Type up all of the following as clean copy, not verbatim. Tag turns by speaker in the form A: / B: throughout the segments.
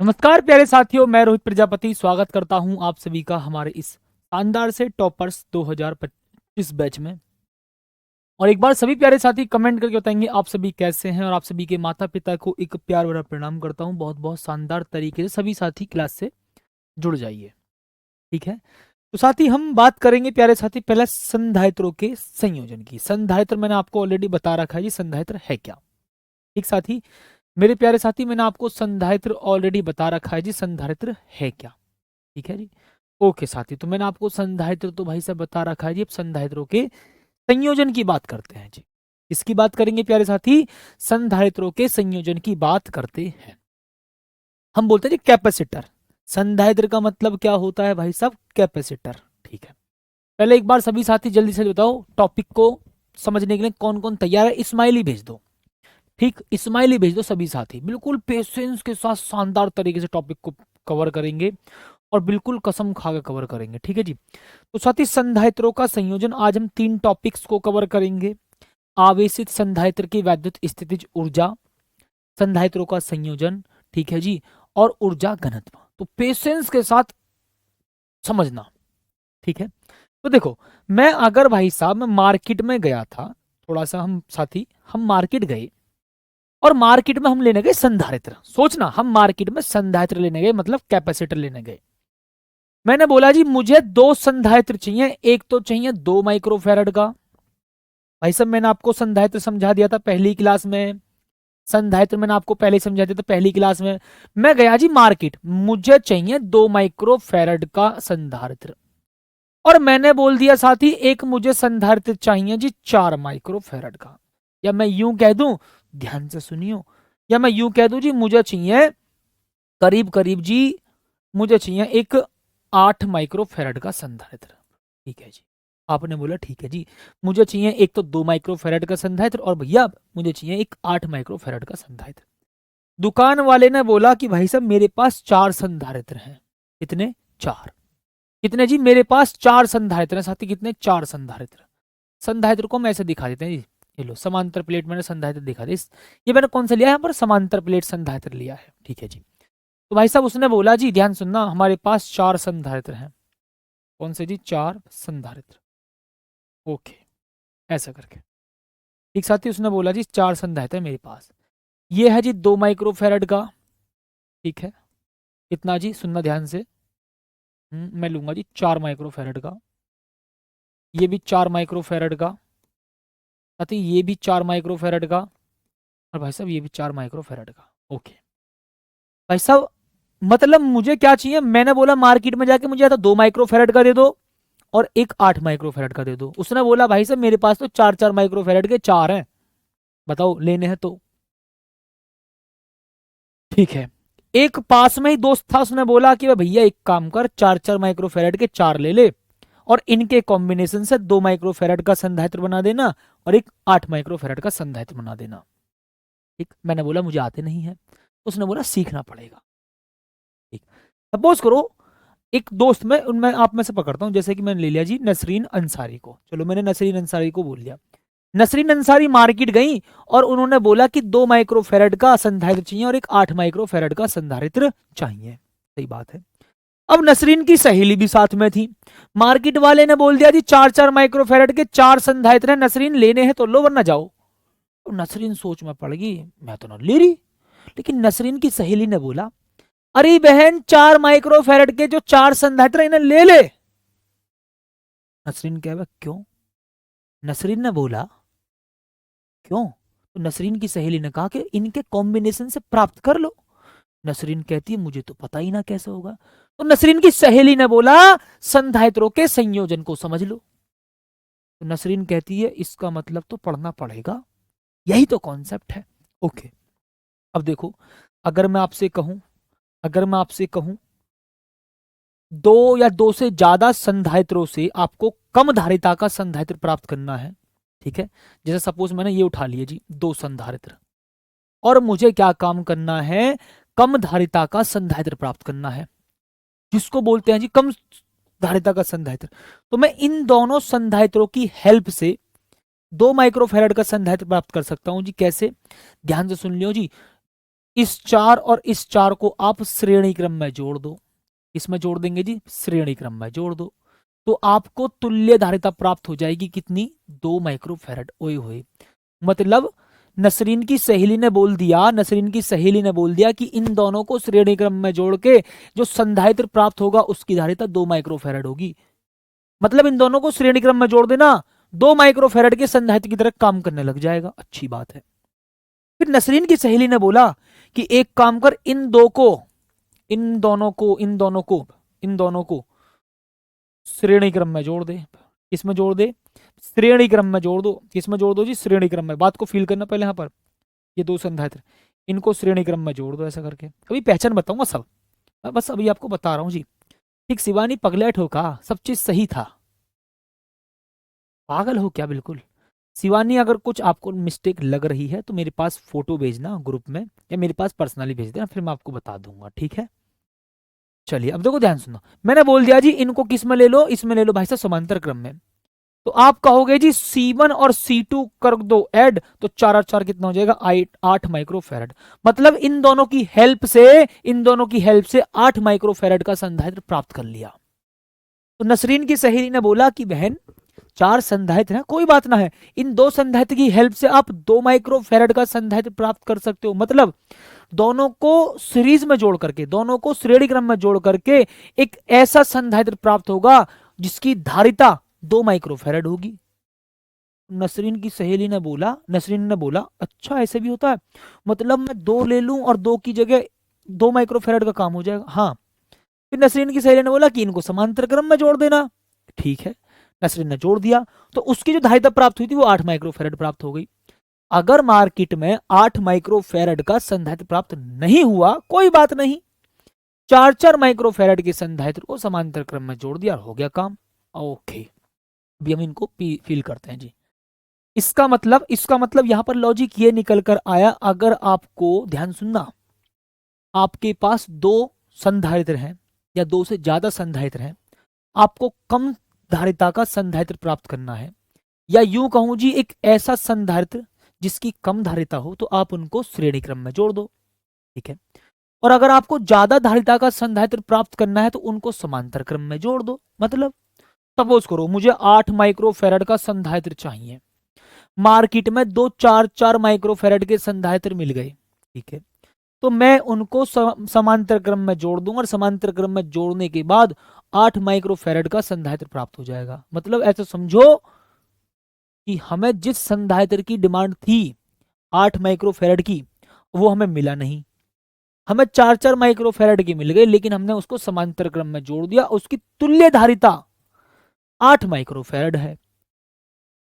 A: नमस्कार प्यारे साथियों, मैं रोहित प्रजापति स्वागत करता हूं आप सभी का हमारे इस शानदार से टॉपर्स 2025 बैच में। और एक बार सभी प्यारे साथी कमेंट करके बताएंगे आप सभी कैसे हैं, और आप सभी के माता पिता को एक प्यार भरा प्रणाम करता हूं। बहुत बहुत शानदार तरीके से सभी साथी क्लास से जुड़ जाइए, ठीक है। तो साथी हम बात करेंगे प्यारे साथी पहले संधारित्रों के संयोजन की। संधारित्र मैंने आपको ऑलरेडी बता रखा है जी, संधारित्र है क्या। ठीक साथी, मेरे प्यारे साथी मैंने आपको संधारित्र ऑलरेडी बता रखा है जी, संधारित्र है क्या। ठीक है जी, ओके साथी। तो मैंने आपको संधारित्र तो भाई साहब बता रखा है जी। अब संधारित्रों के संयोजन की बात करते हैं जी। इसकी बात करेंगे प्यारे साथी, संधारित्रों के संयोजन की बात करते हैं। हम बोलते हैं जी कैपेसिटर। संधारित्र का मतलब क्या होता है भाई साहब, कैपेसिटर। ठीक है, पहले एक बार सभी साथी जल्दी से बताओ टॉपिक को समझने के लिए कौन कौन तैयार है। इस्माइली भेज दो, ठीक, इस्माइली भेज दो सभी साथी। बिल्कुल पेशेंस के साथ शानदार तरीके से टॉपिक को कवर करेंगे और बिल्कुल कसम खा के कवर करेंगे, ठीक है जी। तो साथी संधारित्रों का संयोजन, आज हम 3 टॉपिक्स को कवर करेंगे। आवेशित संधारित्र की वैद्युत स्थितिज ऊर्जा, संधारित्रों का संयोजन, ठीक है जी, और ऊर्जा घनत्व। तो पेशेंस के साथ समझना, ठीक है। तो देखो, मैं अगर भाई साहब मैं मार्केट में गया था, थोड़ा सा हम साथी हम मार्केट गए और मार्केट में हम लेने गए संधारित्र। सोचना, हम मार्केट में संधारित्र लेने गए मतलब कैपेसिटर लेने गए। मैंने बोला जी मुझे 2 संधारित्र चाहिए, एक तो चाहिए 2 माइक्रोफैरड का। भाई साहब मैंने आपको संधारित्र समझा दिया था पहली क्लास में। संधारित्र मैंने आपको पहले समझा दिया था पहली क्लास में। मैं गया जी मार्केट, मुझे चाहिए 2 माइक्रोफैरड का संधारित्र। और मैंने बोल दिया साथी एक मुझे संधारित्र चाहिए जी 4 माइक्रोफैरड का। या मैं यूं कह दूं, ध्यान से सुनियो, या मैं यूं कह दूं जी मुझे चाहिए करीब करीब जी, मुझे चाहिए एक 8 माइक्रोफैरड का संधारित्र। ठीक है जी, आपने बोला ठीक है जी, मुझे चाहिए एक तो 2 माइक्रोफैरड का संधारित्र और भैया मुझे चाहिए एक 8 माइक्रोफैरड का संधारित्र। दुकान वाले ने बोला कि भाई साहब मेरे पास 4 संधारित्र हैं। कितने? 4। कितने जी? मेरे पास 4 संधारित्र हैं साथी। कितने? 4 संधारित्र। संधारित्र को हम ऐसे दिखा देते हैं जी, ये लो समांतर प्लेट मैंने संधारित्र दिखा दी। ये मैंने कौन सा लिया है यहाँ पर? समांतर प्लेट संधारित्र लिया है, ठीक है जी। तो भाई साहब उसने बोला जी, ध्यान सुनना, हमारे पास 4 संधारित्र हैं। कौन से जी? 4 संधारित्र। ओके, ऐसा करके, ठीक साथी। उसने बोला जी 4 संधारित्र है मेरे पास। ये है जी 2 माइक्रोफैरड का, ठीक है। कितना जी? सुनना ध्यान से। मैं लूंगा जी 4 माइक्रोफैरड का। ये भी 4 माइक्रोफैरड का साथी, ये भी 4 माइक्रोफैरड का, और भाई साहब ये भी 4 माइक्रोफैरड का। ओके भाई साहब, मतलब मुझे क्या चाहिए? मैंने बोला मार्केट में जाके मुझे या तो 2 माइक्रोफैरड का दे दो और एक 8 माइक्रोफैरड का दे दो। उसने बोला भाई साहब मेरे पास तो 4 माइक्रोफैरड के 4 हैं, बताओ लेने हैं तो। ठीक है, एक पास में ही दोस्त था, उसने बोला कि भैया एक काम कर, 4 माइक्रोफैरड के 4 ले ले और इनके कॉम्बिनेशन से 2 माइक्रोफैरड का संधारित्र बना देना और एक 8 माइक्रोफैरड का संधारित्र बना देना। ठीक, मैंने बोला मुझे आते नहीं है। उसने बोला सीखना पड़ेगा। ठीक, सपोज करो एक दोस्त में उनमें आप में से पकड़ता हूं, जैसे कि मैंने ले लिया जी नसरीन अंसारी को। चलो मैंने नसरीन अंसारी को बोल लिया। नसरीन अंसारी मार्केट गई और उन्होंने बोला कि 2 माइक्रोफैरड का संधारित्र चाहिए और एक 8 माइक्रोफैरड का संधारित्र चाहिए। सही बात है। अब नसरीन की सहेली भी साथ में थी। मार्केट वाले ने बोल दिया जी 4 माइक्रोफैरड के 4 संधारित्र हैं, नसरीन लेने हैं तो लो वरना जाओ। तो नसरीन सोच में पड़ गई, मैं तो ना ले रही। लेकिन नसरीन की सहेली ने बोला अरे बहन 4 माइक्रोफैरड के जो 4 संधारित्र इन्हें ले ले। नसरीन कह क्यों? नसरीन ने बोला क्यों? तो नसरीन की सहेली ने कहा कि इनके कॉम्बिनेशन से प्राप्त कर लो। नसरीन कहती है मुझे तो पता ही ना कैसे होगा। तो नसरीन की सहेली ने बोला संधारित्रों के संयोजन को समझ लो। तो नसरीन कहती है इसका मतलब तो पढ़ना पड़ेगा, यही तो कॉन्सेप्ट है। ओके, अब देखो, अगर मैं आपसे कहूं, अगर मैं आपसे कहूं 2 या 2 से ज्यादा संधारित्रों से आपको कम धारिता का संधारित्र प्राप्त करना है, ठीक है। जैसे सपोज मैंने ये उठा लिए जी 2 संधारित्र और मुझे क्या काम करना है? कम धारिता का संधारित्र प्राप्त करना है, जिसको बोलते हैं जी कम धारिता का संधारित्र। तो मैं इन दोनों संधारित्रों की हेल्प से 2 माइक्रोफैरड का संधारित्र प्राप्त कर सकता हूं जी। कैसे? ध्यान से सुन लियो जी। इस 4 और इस 4 को आप श्रेणी क्रम में जोड़ दो। इसमें जोड़ देंगे जी, श्रेणी क्रम में जोड़ दो, तो आपको तुल्य धारिता प्राप्त हो जाएगी कितनी, 2 माइक्रोफैरड। ओए होए, मतलब नसरीन की सहेली ने बोल दिया, नसरीन की सहेली ने बोल दिया कि इन दोनों को श्रेणी क्रम में जोड़ के जो संधारित्र प्राप्त होगा उसकी धारिता 2 माइक्रोफैरड होगी। मतलब इन दोनों को श्रेणी क्रम में जोड़ देना, 2 माइक्रोफैरड के संधारित्र की तरह काम करने लग जाएगा। अच्छी बात है। फिर नसरीन की सहेली ने बोला कि एक काम कर, इन दोनों को श्रेणी क्रम में जोड़ दे। इसमें जोड़ दे, श्रेणी क्रम में जोड़ दो। किसमें जोड़ दो जी, श्रेणी क्रम में। बात को फील करना पहले। यहां पर ये 2 संधारित्र, इनको श्रेणी क्रम में जोड़ दो ऐसा करके। अभी पहचान बताऊंगा सब, मैं बस अभी आपको बता रहा हूं जी। ठीक, शिवानी पगलेट हो का, सब चीज सही था। पागल हो क्या बिल्कुल। शिवानी, अगर कुछ आपको मिस्टेक लग रही है तो मेरे पास फोटो भेजना ग्रुप में, या मेरे पास पर्सनली भेज देना, फिर मैं आपको बता दूंगा। ठीक है, चलिए अब देखो, ध्यान सुनो। मैंने बोल दिया जी इनको किस में ले लो, इसमें ले लो भाई साहब समांतर क्रम में। तो आप कहोगे जी C1 और C2 कर दो ऐड, तो 4 और 4 कितना हो जाएगा, 8 माइक्रोफैरड। मतलब इन दोनों की हेल्प से 8 माइक्रोफैरड का संधारित्र प्राप्त कर लिया। तो नसरीन की सहेली ने बोला कि बहन 4 संधारित्र है, कोई बात ना है, इन 2 संधारित्र की हेल्प से आप 2 माइक्रोफैरड का संधारित्र प्राप्त कर सकते हो। मतलब दोनों को सीरीज में जोड़ करके, दोनों को श्रेणी क्रम में जोड़ करके एक ऐसा संधारित्र प्राप्त होगा जिसकी धारिता 2 माइक्रोफैरड होगी। नसरीन की सहेली ने बोला, नसरीन ने बोला अच्छा ऐसे भी होता है, मतलब मैं 2 ले लूं और 2 की जगह 2 माइक्रोफैरड का काम हो जाएगा। हाँ। फिर नसरीन की सहेली ने बोला कि इनको समांतर क्रम में जोड़ देना। ठीक है, नसरीन ने जोड़ दिया, तो उसकी जो धारिता प्राप्त हुई थी वो 8 माइक्रोफैरड प्राप्त हो गई। अगर मार्केट में 8 माइक्रोफैरड का संधारित्र प्राप्त नहीं हुआ, कोई बात नहीं, 4 माइक्रोफैरड के संधारित्र को समांतर क्रम में जोड़ दिया, हो गया काम। ओके, अभी हम इनको फील करते हैं जी। इसका मतलब यहां पर लॉजिक ये निकल कर आया, अगर आपको ध्यान सुनना, आपके पास 2 संधारित्र हैं या 2 से ज्यादा संधारित्र हैं, आपको कम धारिता का संधारित्र प्राप्त करना है, या यूं कहूं जी एक ऐसा संधारित्र जिसकी कम धारिता हो, तो आप उनको श्रेणी क्रम में जोड़ दो। ठीक है, और अगर आपको ज्यादा धारिता का संधारित्र प्राप्त करना है तो उनको समांतर क्रम में जोड़ दो। मतलब सपोज करो मुझे 8 माइक्रोफैरड का संधारित्र चाहिए, मार्केट में 2 4 माइक्रोफैरड के संधारित्र मिल गए। ठीक है, तो मैं उनको समांतर क्रम में जोड़ दूंगा, और समांतर क्रम में जोड़ने के बाद 8 माइक्रोफैरड का संधारित्र प्राप्त हो जाएगा। मतलब ऐसा समझो कि हमें जिस संधारित्र की डिमांड थी 8 माइक्रोफैरड की, वो हमें मिला नहीं। हमें 4 माइक्रोफैरड की मिल गई, लेकिन हमने उसको समांतर क्रम में जोड़ दिया, उसकी तुल्य धारिता 8 माइक्रोफैरड है।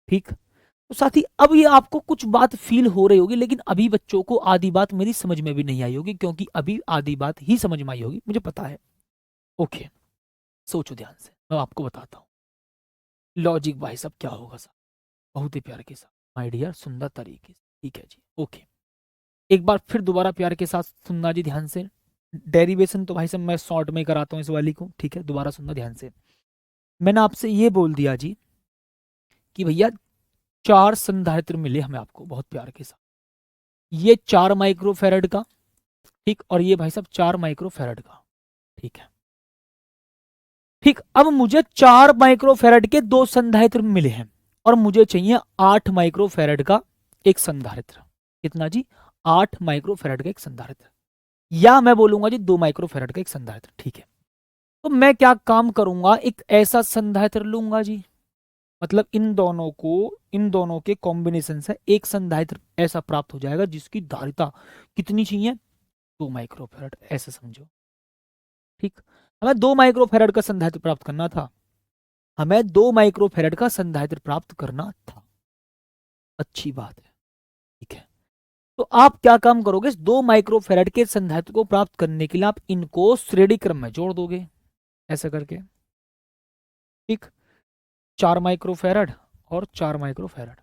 A: ठीक, तो साथी अब ये आपको कुछ बात फील हो रही होगी, लेकिन अभी बच्चों को आधी बात मेरी समझ में भी नहीं आई होगी, क्योंकि अभी आधी बात ही समझ में आई होगी, मुझे पता है। ओके, सोचो ध्यान से, मैं आपको बताता हूँ लॉजिक भाई साहब क्या होगा सर, बहुत ही प्यार के साथ, माय डियर, सुंदर तरीके से। ठीक है जी, ओके, एक बार फिर दोबारा प्यार के साथ सुनना जी ध्यान से। डेरिवेशन तो भाई साहब मैं शॉर्ट में कराता हूँ इस वाली को। ठीक है, दोबारा सुनना ध्यान से। मैंने आपसे ये बोल दिया जी कि भैया 4 संधारित्र मिले हमें आपको बहुत प्यार के साथ, ये 4 माइक्रोफैरड का, ठीक, और ये भाई साहब 4 माइक्रोफैरड का। ठीक है, ठीक, अब मुझे 4 माइक्रोफैरड के 2 संधारित्र मिले हैं, और मुझे चाहिए 8 माइक्रोफैरड का एक संधारित्र। कितना जी, 8 माइक्रोफैरड का एक संधारित्र, या मैं बोलूंगा जी 2 माइक्रोफैरड का एक संधारित्र। ठीक है, तो मैं क्या काम करूंगा, एक ऐसा संधारित्र लूंगा जी, मतलब इन दोनों के कॉम्बिनेशन से एक संधारित्र ऐसा प्राप्त हो जाएगा जिसकी धारिता कितनी चाहिए, 2 माइक्रोफैरड, ऐसे समझो। ठीक, हमें 2 माइक्रोफैरड का संधारित्र प्राप्त करना था, हमें 2 माइक्रोफैरड का संधारित्र प्राप्त करना था। अच्छी बात है। ठीक है, तो आप क्या काम करोगे, 2 माइक्रोफैरड के संधारित्र को प्राप्त करने के लिए आप इनको श्रेणी क्रम में जोड़ दोगे ऐसा करके। ठीक, 4 माइक्रोफैरड और 4 माइक्रोफैरड।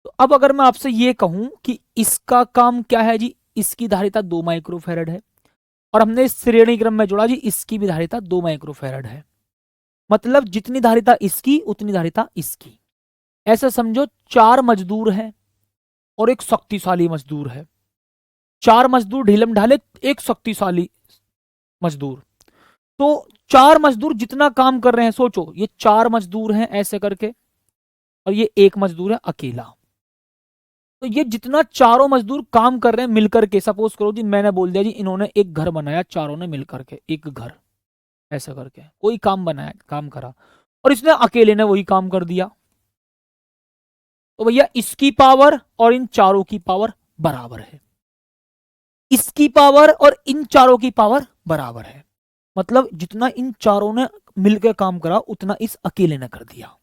A: तो अब अगर मैं आपसे ये कहूं कि इसका काम क्या है जी, इसकी धारिता 2 माइक्रोफैरड है, और हमने इस श्रेणी क्रम में जोड़ा जी, इसकी भी धारिता 2 माइक्रोफैरड है। मतलब जितनी धारिता इसकी उतनी धारिता इसकी। ऐसा समझो 4 मजदूर हैं और एक शक्तिशाली मजदूर है। 4 मजदूर ढीलम ढाले, एक शक्तिशाली मजदूर। तो 4 मजदूर जितना काम कर रहे हैं, सोचो ये 4 मजदूर हैं ऐसे करके, और ये एक मजदूर है अकेला। तो ये जितना चारों मजदूर काम कर रहे हैं मिलकर के, सपोज करो जी मैंने बोल दिया जी इन्होंने एक घर बनाया, चारों ने मिलकर के एक घर, ऐसा करके कोई काम बनाया, काम करा, और इसने अकेले ने वही काम कर दिया। तो भैया इसकी पावर और इन चारों की पावर बराबर है, इसकी पावर और इन चारों की पावर बराबर है। मतलब जितना इन चारों ने मिलकर काम करा उतना इस अकेले ने कर दिया।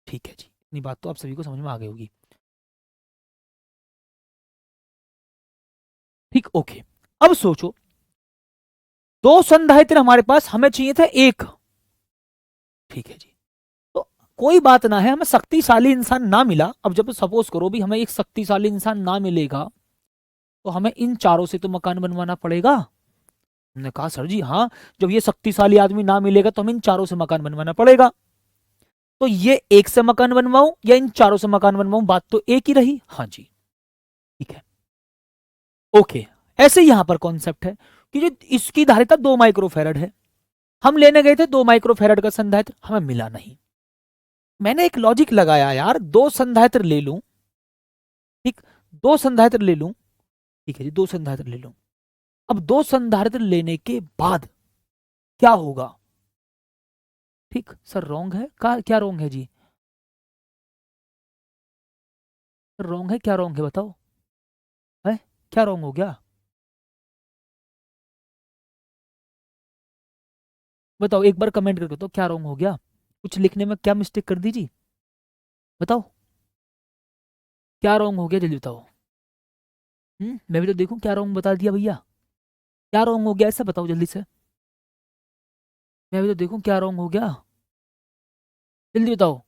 A: ठीक है जी, इतनी बात तो आप सभी को समझ में आ गई होगी। ठीक, ओके। अब सोचो 2 संधारित्र हमारे पास, हमें चाहिए था एक। ठीक है जी, तो कोई बात ना है, हमें शक्तिशाली इंसान ना मिला। अब जब सपोज करो भी हमें एक शक्तिशाली इंसान ना मिलेगा, तो हमें इन चारों से तो मकान बनवाना पड़ेगा। हमने कहा सर जी हाँ, जब ये शक्तिशाली आदमी ना मिलेगा तो हमें इन चारों से मकान बनवाना पड़ेगा। तो ये एक से मकान बनवाऊं या इन चारों से मकान बनवाऊं, बात तो एक ही रही। हाँ जी, ठीक है, ओके। ऐसे यहां पर कॉन्सेप्ट है कि जो इसकी धारिता 2 माइक्रोफेरेड है, हम लेने गए थे 2 माइक्रोफेरेड का संधारित्र, हमें मिला नहीं। मैंने एक लॉजिक लगाया यार, 2 संधारित्र ले लूं, ठीक, 2 संधारित्र ले लूं, ठीक है जी, 2 संधारित्र ले लूं। अब 2 संधारित्र लेने के बाद क्या होगा? ठीक सर, रॉन्ग है क्या रॉन्ग है जी? रॉन्ग है, क्या रॉन्ग है बताओ, है क्या रॉन्ग हो गया? बताओ एक बार कमेंट करके तो क्या रॉन्ग हो गया, कुछ लिखने में क्या मिस्टेक कर दी जी, बताओ क्या रॉन्ग हो गया, जल्दी बताओ। मैं भी तो देखूं क्या रॉन्ग बता दिया भैया, क्या रॉन्ग हो गया ऐसा बताओ जल्दी से, मैं भी तो देखूं क्या रॉन्ग हो गया, जल्दी बताओ,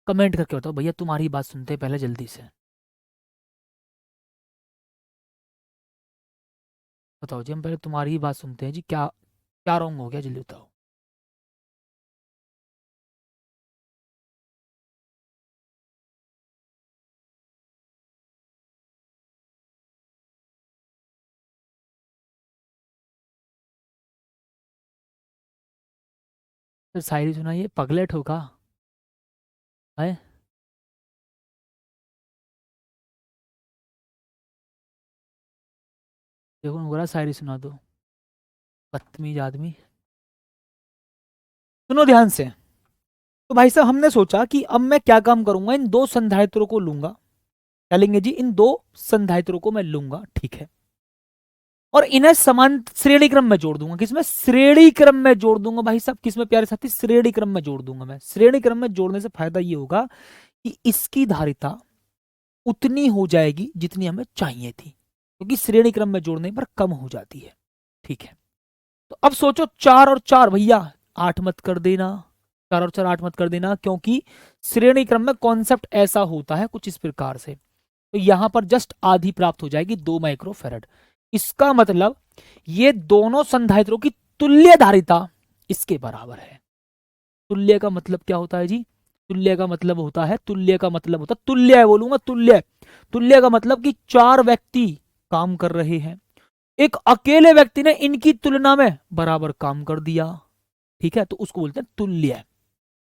A: कमेंट करके बताओ भैया, तुम्हारी बात सुनते हैं पहले जल्दी से बताओ जी, हम पहले तुम्हारी ही बात सुनते हैं जी, क्या क्या रॉन्ग हो गया, जल्दी बताओ। फिर शायरी सुनाइए, पगलेट होगा है। देखो बोला शायरी सुना दो, बदतमीज आदमी। सुनो ध्यान से। तो भाई साहब हमने सोचा कि अब मैं क्या काम करूंगा, इन 2 संधारित्रों को लूंगा, क्या लेंगे जी, इन 2 संधारित्रों को मैं लूंगा, ठीक है, और इन्हें समान श्रेणी क्रम में जोड़ दूंगा, किसमें, श्रेणी क्रम में जोड़ दूंगा भाई साहब, किसमें प्यारे साथी, श्रेणी क्रम में जोड़ दूंगा मैं। श्रेणी क्रम में जोड़ने से फायदा ये होगा कि इसकी धारिता उतनी हो जाएगी जितनी हमें चाहिए थी, क्योंकि श्रेणी क्रम में जोड़ने पर कम हो जाती है। ठीक है, तो अब सोचो 4 और 4 भैया 8 मत कर देना, 4 और 4 8 मत कर देना, क्योंकि श्रेणी क्रम में कॉन्सेप्ट ऐसा होता है कुछ इस प्रकार से। तो यहां पर जस्ट आधी प्राप्त हो जाएगी, 2 माइक्रोफेरेड। इसका मतलब ये दोनों संधारित्रों की तुल्य धारिता इसके बराबर है। तुल्य का मतलब क्या होता है जी, तुल्य का मतलब होता है, तुल्य का मतलब होता है, तुल्य बोलूंगा, तुल्य, तुल्य का मतलब कि 4 व्यक्ति काम कर रहे हैं, एक अकेले व्यक्ति ने इनकी तुलना में बराबर काम कर दिया। ठीक है, तो उसको बोलते हैं तुल्य,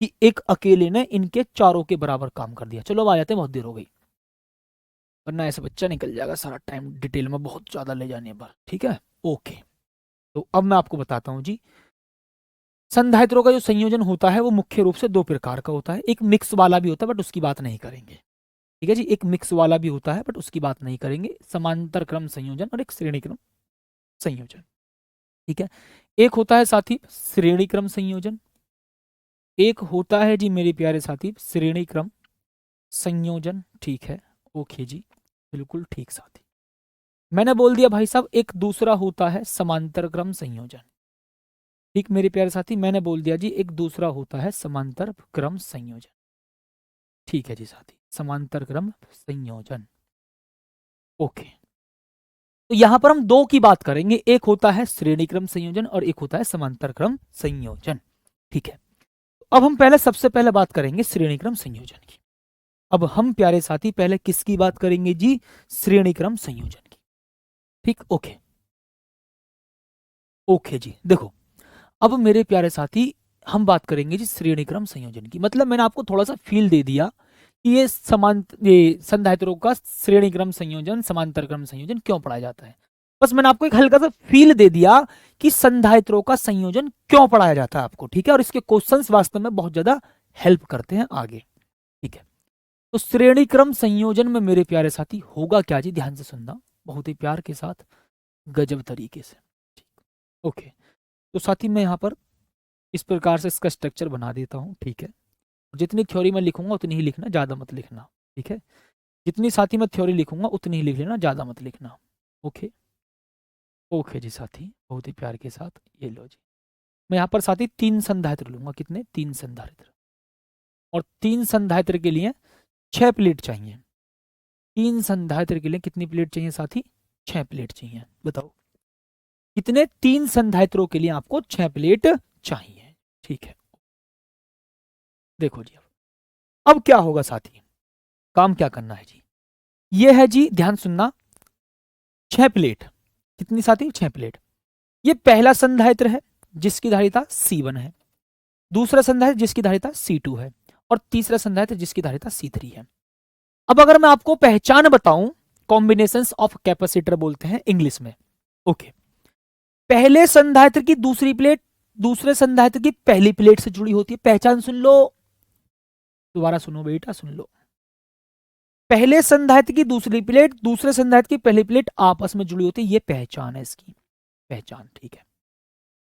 A: कि एक अकेले ने इनके चारों के बराबर काम कर दिया। चलो अब आ जाते हैं, बहुत देर हो गई, वरना ऐसे बच्चा निकल जाएगा सारा टाइम डिटेल में बहुत ज्यादा ले जाने पर। ठीक है, ओके। तो अब मैं आपको बताता हूं जी, संधारित्रों का जो संयोजन होता है वो मुख्य रूप से 2 प्रकार का होता है, एक मिक्स वाला भी होता है बट उसकी बात नहीं करेंगे। ठीक है जी, एक मिक्स वाला भी होता है बट उसकी बात नहीं करेंगे, समांतर क्रम संयोजन और एक श्रेणी क्रम संयोजन। ठीक है, एक होता है साथी श्रेणी क्रम संयोजन, एक होता है जी मेरे प्यारे साथी श्रेणी क्रम संयोजन। ठीक है, ओके जी, बिल्कुल ठीक साथी। मैंने बोल दिया भाई साहब एक दूसरा होता है समांतर क्रम संयोजन। ठीक मेरे प्यारे साथी, मैंने बोल दिया जी एक दूसरा होता है समांतर क्रम संयोजन। ठीक है जी साथी, समांतर क्रम संयोजन, ओके। तो यहां पर हम 2 की बात करेंगे, एक होता है श्रेणी क्रम संयोजन और एक होता है समांतर क्रम संयोजन। ठीक है, अब हम पहले सबसे पहले बात करेंगे श्रेणी क्रम संयोजन की। अब हम प्यारे साथी पहले किसकी बात करेंगे जी? श्रेणी क्रम संयोजन की। ठीक, ओके ओके जी। देखो अब मेरे प्यारे साथी हम बात करेंगे जी श्रेणी क्रम संयोजन की। मतलब मैंने आपको थोड़ा सा फील दे दिया कि ये संधारित्रों का श्रेणी क्रम संयोजन समांतर क्रम संयोजन क्यों पढ़ाया जाता है। बस मैंने आपको एक हल्का सा फील दे दिया कि संधारित्रों का संयोजन क्यों पढ़ाया जाता है आपको, ठीक है। और इसके क्वेश्चंस वास्तव में बहुत ज्यादा हेल्प करते हैं आगे, ठीक है। तो श्रेणी क्रम संयोजन में मेरे प्यारे साथी होगा क्या जी? ध्यान से सुनना, बहुत ही प्यार के साथ, गजब तरीके से, ठीक, ओके। तो साथी मैं यहाँ पर इस प्रकार से इसका स्ट्रक्चर बना देता हूँ, ठीक है। जितनी थ्योरी मैं लिखूंगा उतनी ही लिखना, ज़्यादा मत लिखना, ठीक है। जितनी साथी मैं थ्योरी लिखूंगा उतनी ही लिख लेना, ज़्यादा मत लिखना, ओके ओके जी साथी, बहुत ही प्यार के साथ। ये लो जी, मैं यहाँ पर साथी 3 संधारित्र लूंगा। कितने? 3 संधारित्र। और 3 संधारित्र के लिए 6 प्लेट चाहिए। 3 संधारित्र के लिए कितनी प्लेट चाहिए साथी? 6 प्लेट चाहिए। बताओ कितने? 3 संधारित्रों के लिए आपको 6 प्लेट चाहिए, ठीक है। देखो जी अब क्या होगा साथी, काम क्या करना है जी? ये है जी, ध्यान सुनना, 6 प्लेट। कितनी साथी? 6 प्लेट। ये पहला संधारित्र है जिसकी धारिता C1 है, दूसरा संधारित्र जिसकी धारिता C2 है, और तीसरा संधारित्र जिसकी धारिता C3 है। अब अगर मैं आपको पहचान बताऊं, कॉम्बिनेशंस ऑफ कैपेसिटर बोलते हैं इंग्लिश में, ओके। पहले संधारित्र की दूसरी प्लेट दूसरे संधारित्र की पहली प्लेट से जुड़ी होती है। पहचान सुन लो, दोबारा सुनो बेटा, सुन लो। पहले संधारित्र की दूसरी प्लेट दूसरे संधारित्र की पहली प्लेट आपस में जुड़ी होती है, ये पहचान है इसकी, पहचान, ठीक है।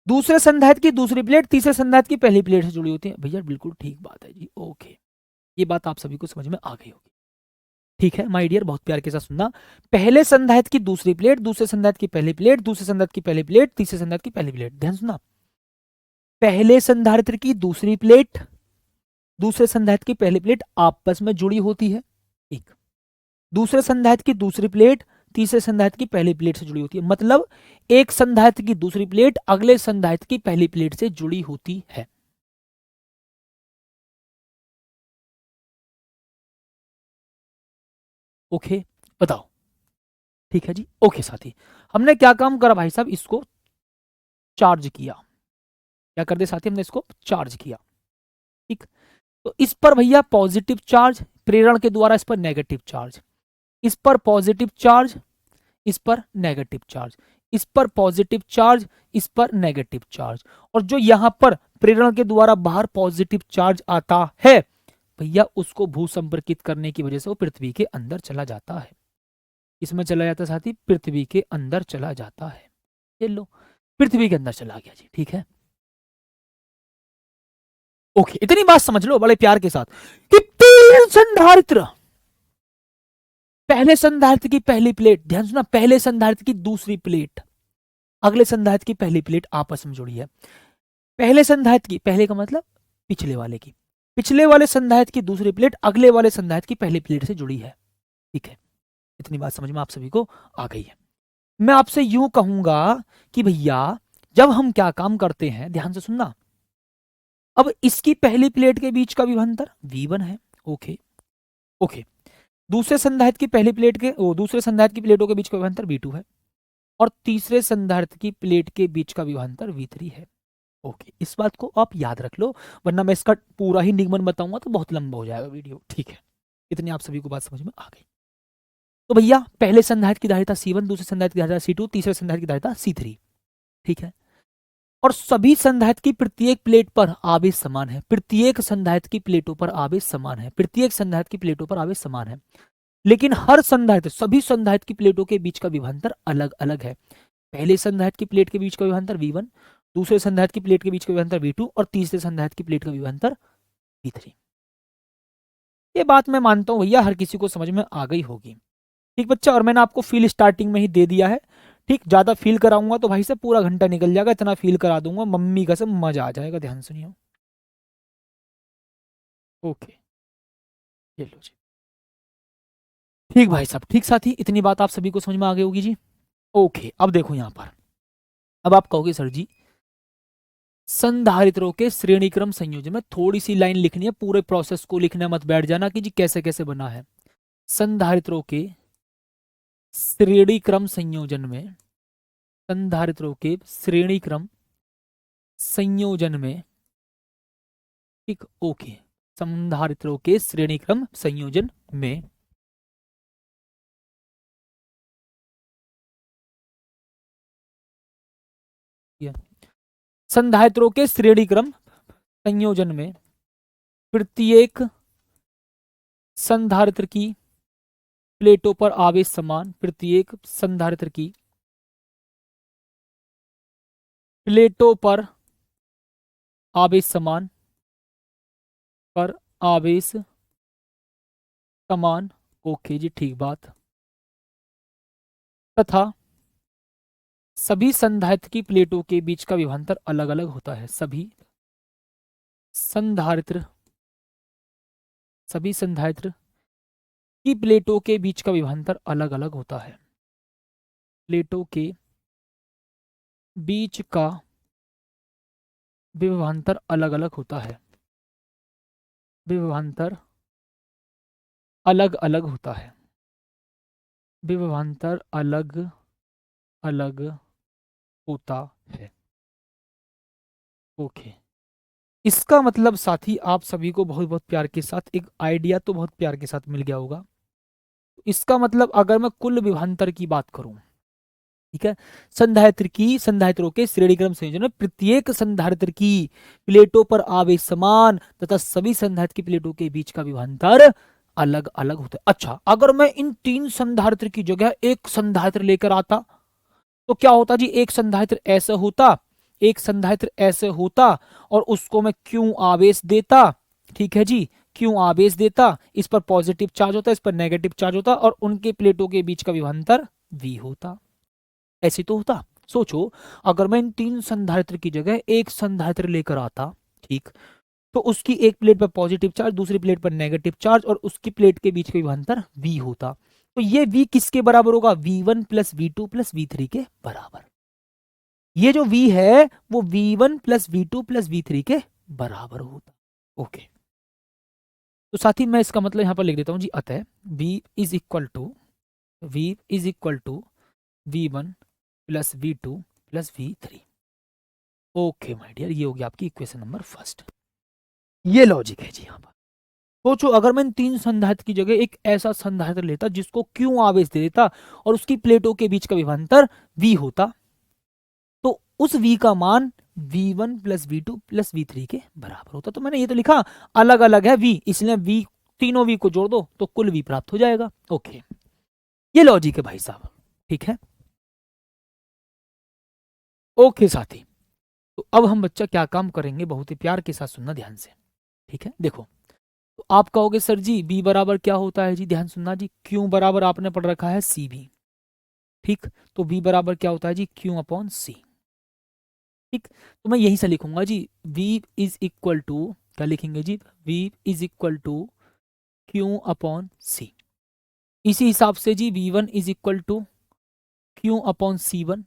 A: दूसरे संधारित्र की दूसरी प्लेट तीसरे संधारित्र की पहली प्लेट से जुड़ी होती है। भैया बिल्कुल ठीक बात है जी, ओके। ये बात आप सभी को समझ में आ गई होगी, ठीक है माय डियर, बहुत प्यार के साथ सुनना। पहले संधारित्र की दूसरी प्लेट दूसरे संधारित्र की पहली प्लेट दूसरे संधारित्र की पहली प्लेट तीसरे संधारित्र की पहली प्लेट। ध्यान सुनना, पहले संधारित्र की दूसरी प्लेट दूसरे संधारित्र की पहली प्लेट आपस में जुड़ी होती है, एक। दूसरे संधारित्र की दूसरी प्लेट तीसरे संधारित्र की पहली प्लेट से जुड़ी होती है। मतलब एक संधारित्र की दूसरी प्लेट अगले संधारित्र की पहली प्लेट से जुड़ी होती है। ओके, बताओ, ठीक है जी, ओके साथी। हमने क्या काम करा भाई साहब? इसको चार्ज किया। क्या कर दे साथी? हमने इसको चार्ज किया, ठीक। तो इस पर भैया पॉजिटिव चार्ज, प्रेरण के द्वारा इस पर नेगेटिव चार्ज, इस पर पॉजिटिव चार्ज, इस पर नेगेटिव चार्ज, इस पर पॉजिटिव चार्ज, इस पर नेगेटिव चार्ज। और जो यहां पर प्रेरण के द्वारा बाहर पॉजिटिव चार्ज आता है भैया, उसको भू संपर्कित करने की वजह से वो पृथ्वी के अंदर चला जाता है। इसमें चला जाता है साथी, पृथ्वी के अंदर चला जाता है। ये लो, पृथ्वी के अंदर चला गया जी, ठीक है। ओके, इतनी बात समझ लो बड़े प्यार के साथ कि 3 संधारित्र, पहले संधारित्र की पहली प्लेट, ध्यान सुना, पहले संधारित्र की दूसरी प्लेट अगले संधारित्र की पहली प्लेट आपस में जुड़ी है। पहले संधारित्र की, पहले का मतलब पिछले वाले की, पिछले वाले संधारित्र की दूसरी प्लेट अगले वाले संधारित्र की पहली प्लेट से जुड़ी है, ठीक है। इतनी बात समझ में आप सभी को आ गई है। मैं आपसे यूं कहूंगा कि भैया जब हम क्या काम करते हैं, ध्यान से सुनना। अब इसकी पहली प्लेट के बीच का विभवांतर V1 है, ओके ओके। दूसरे संधारित्र की पहली प्लेट के दूसरे संधारित्र की प्लेटों के बीच का विभवांतर V2 है, और तीसरे संधारित्र की प्लेट के बीच का विभवांतर V3 है, ओके। इस बात को आप याद रख लो, वरना मैं इसका पूरा ही निगमन बताऊंगा तो बहुत लंबा हो जाएगा वीडियो, ठीक है। इतनी आप सभी को बात समझ में आ गई। तो भैया पहले संधारित्र की धारिता C1, दूसरे संधारित्र की धारिता C2, तीसरे संधारित्र की धारिता C3, ठीक है। और सभी संधारित्र की प्रत्येक प्लेट पर आवेश समान है, प्रत्येक संधारित्र की प्लेटों पर आवेश समान है, प्रत्येक संधारित्र की प्लेटों पर आवेश समान है। लेकिन हर संधारित्र, सभी संधारित्र की प्लेटों के बीच का विभवांतर अलग अलग है। पहले संधारित्र की प्लेट के बीच का विभवांतर V1, दूसरे संधारित्र की प्लेट के बीच का विभवांतर V2, और तीसरे संधारित्र की प्लेट का विभवांतर V3। ये बात मैं मानता हूं भैया हर किसी को समझ में आ गई होगी, ठीक बच्चा। और मैंने आपको फील स्टार्टिंग में ही दे दिया है, ठीक। ज्यादा फील कराऊंगा तो भाई से पूरा घंटा निकल जाएगा, इतना फील करा दूंगा मम्मी का सब मजा आ जाएगा। ध्यान सुनिए, ओके, ये लो जी, ठीक भाई साहब, ठीक साथी, इतनी बात आप सभी को समझ में आ गई होगी जी, ओके। अब देखो यहाँ पर, अब आप कहोगे सर जी संधारित्रों के श्रेणी क्रम संयोजन में थोड़ी सी लाइन लिखनी है, पूरे प्रोसेस को लिखना मत बैठ जाना कि जी कैसे कैसे बना है। संधारित्रों के श्रेणी क्रम संयोजन में, संधारित्रों के श्रेणी क्रम संयोजन में, ठीक, ओके, संधारित्रों के श्रेणी क्रम संयोजन में संधारित्रों के श्रेणी क्रम संयोजन में प्रत्येक संधारित्र की प्लेटों पर आवेश समान, प्रत्येक संधारित्र की प्लेटों पर आवेश समान, पर आवेश समान, ओके जी, ठीक बात, तथा सभी संधारित्र की प्लेटों के बीच का विभवांतर अलग अलग होता है। सभी संधारित्र की प्लेटों के बीच का विभवांतर अलग अलग होता है। प्लेटों के बीच का विभवांतर अलग अलग होता है। विभवांतर अलग अलग होता है। विभवांतर अलग अलग होता है। ओके, इसका मतलब साथी आप सभी को बहुत बहुत प्यार के साथ एक आइडिया तो बहुत प्यार के साथ मिल गया होगा। इसका मतलब अगर मैं कुल विभवांतर की बात करूं, ठीक है, संधारित्रों के श्रेणीक्रम संयोजन में प्रत्येक संधारित्र की प्लेटों पर आवेश समान तथा सभी संधारित्र की प्लेटों के बीच का विभवांतर अलग अलग होता है। अच्छा, अगर मैं इन तीन संधारित्र की जगह एक संधारित्र लेकर आता तो क्या होता जी? एक संधारित्र ऐसे होता, एक संधारित्र ऐसे होता और उसको मैं क्यों आवेश देता, ठीक है जी, क्यों आवेश देता, इस पर पॉजिटिव चार्ज होता, इस पर नेगेटिव चार्ज होता और उनके प्लेटों के बीच का विभवांतर v होता। ऐसे तो होता। सोचो, अगर मैं इन तीन संधारित्र की जगह एक संधारित्र लेकर आता, ठीक, तो उसकी एक प्लेट पर पॉजिटिव चार्ज, दूसरी प्लेट पर नेगेटिव चार्ज और उसकी प्लेट के बीच का विभवांतर v होता। तो ये v किसके बराबर होगा? v1 plus v2 plus v3 के बराबर। ये जो v है वो v1 plus v2 plus v3 के बराबर होता। ओके, तो साथ ही मैं इसका मतलब यहां पर लिख देता हूं जी, अतः v is equal to v1 plus v2 plus v3। Okay my dear, ये हो गया आपकी इक्वेशन नंबर फर्स्ट। ये लॉजिक है जी यहां पर। सोचो, अगर मैं इन तीन संधारित्र की जगह एक ऐसा संधारित्र लेता जिसको क्यों आवेश दे देता और उसकी प्लेटों के बीच का विभवांतर v होता, तो उस v का मान v1 plus v2 plus v3 के बराबर होता। तो मैंने ये तो लिखा अलग अलग है v, इसलिए v, तीनों v को जोड़ दो तो कुल v प्राप्त हो जाएगा। ओके, ये लॉजिक है भाई साहब, ठीक है। ओके साथी, तो अब हम बच्चा क्या काम करेंगे, बहुत ही प्यार के साथ सुनना ध्यान से, ठीक है। देखो, तो आप कहोगे सर जी b बराबर क्या होता है जी? ध्यान सुनना जी, q बराबर आपने पढ़ रखा है सी भी, ठीक, तो b बराबर क्या होता है जी? q अपॉन सी, ठीक। तो मैं यहीं से लिखूंगा जी, v इज इक्वल टू, क्या लिखेंगे जी? v is equal to q upon C. इसी हिसाब से जी v1 is equal to q upon c1,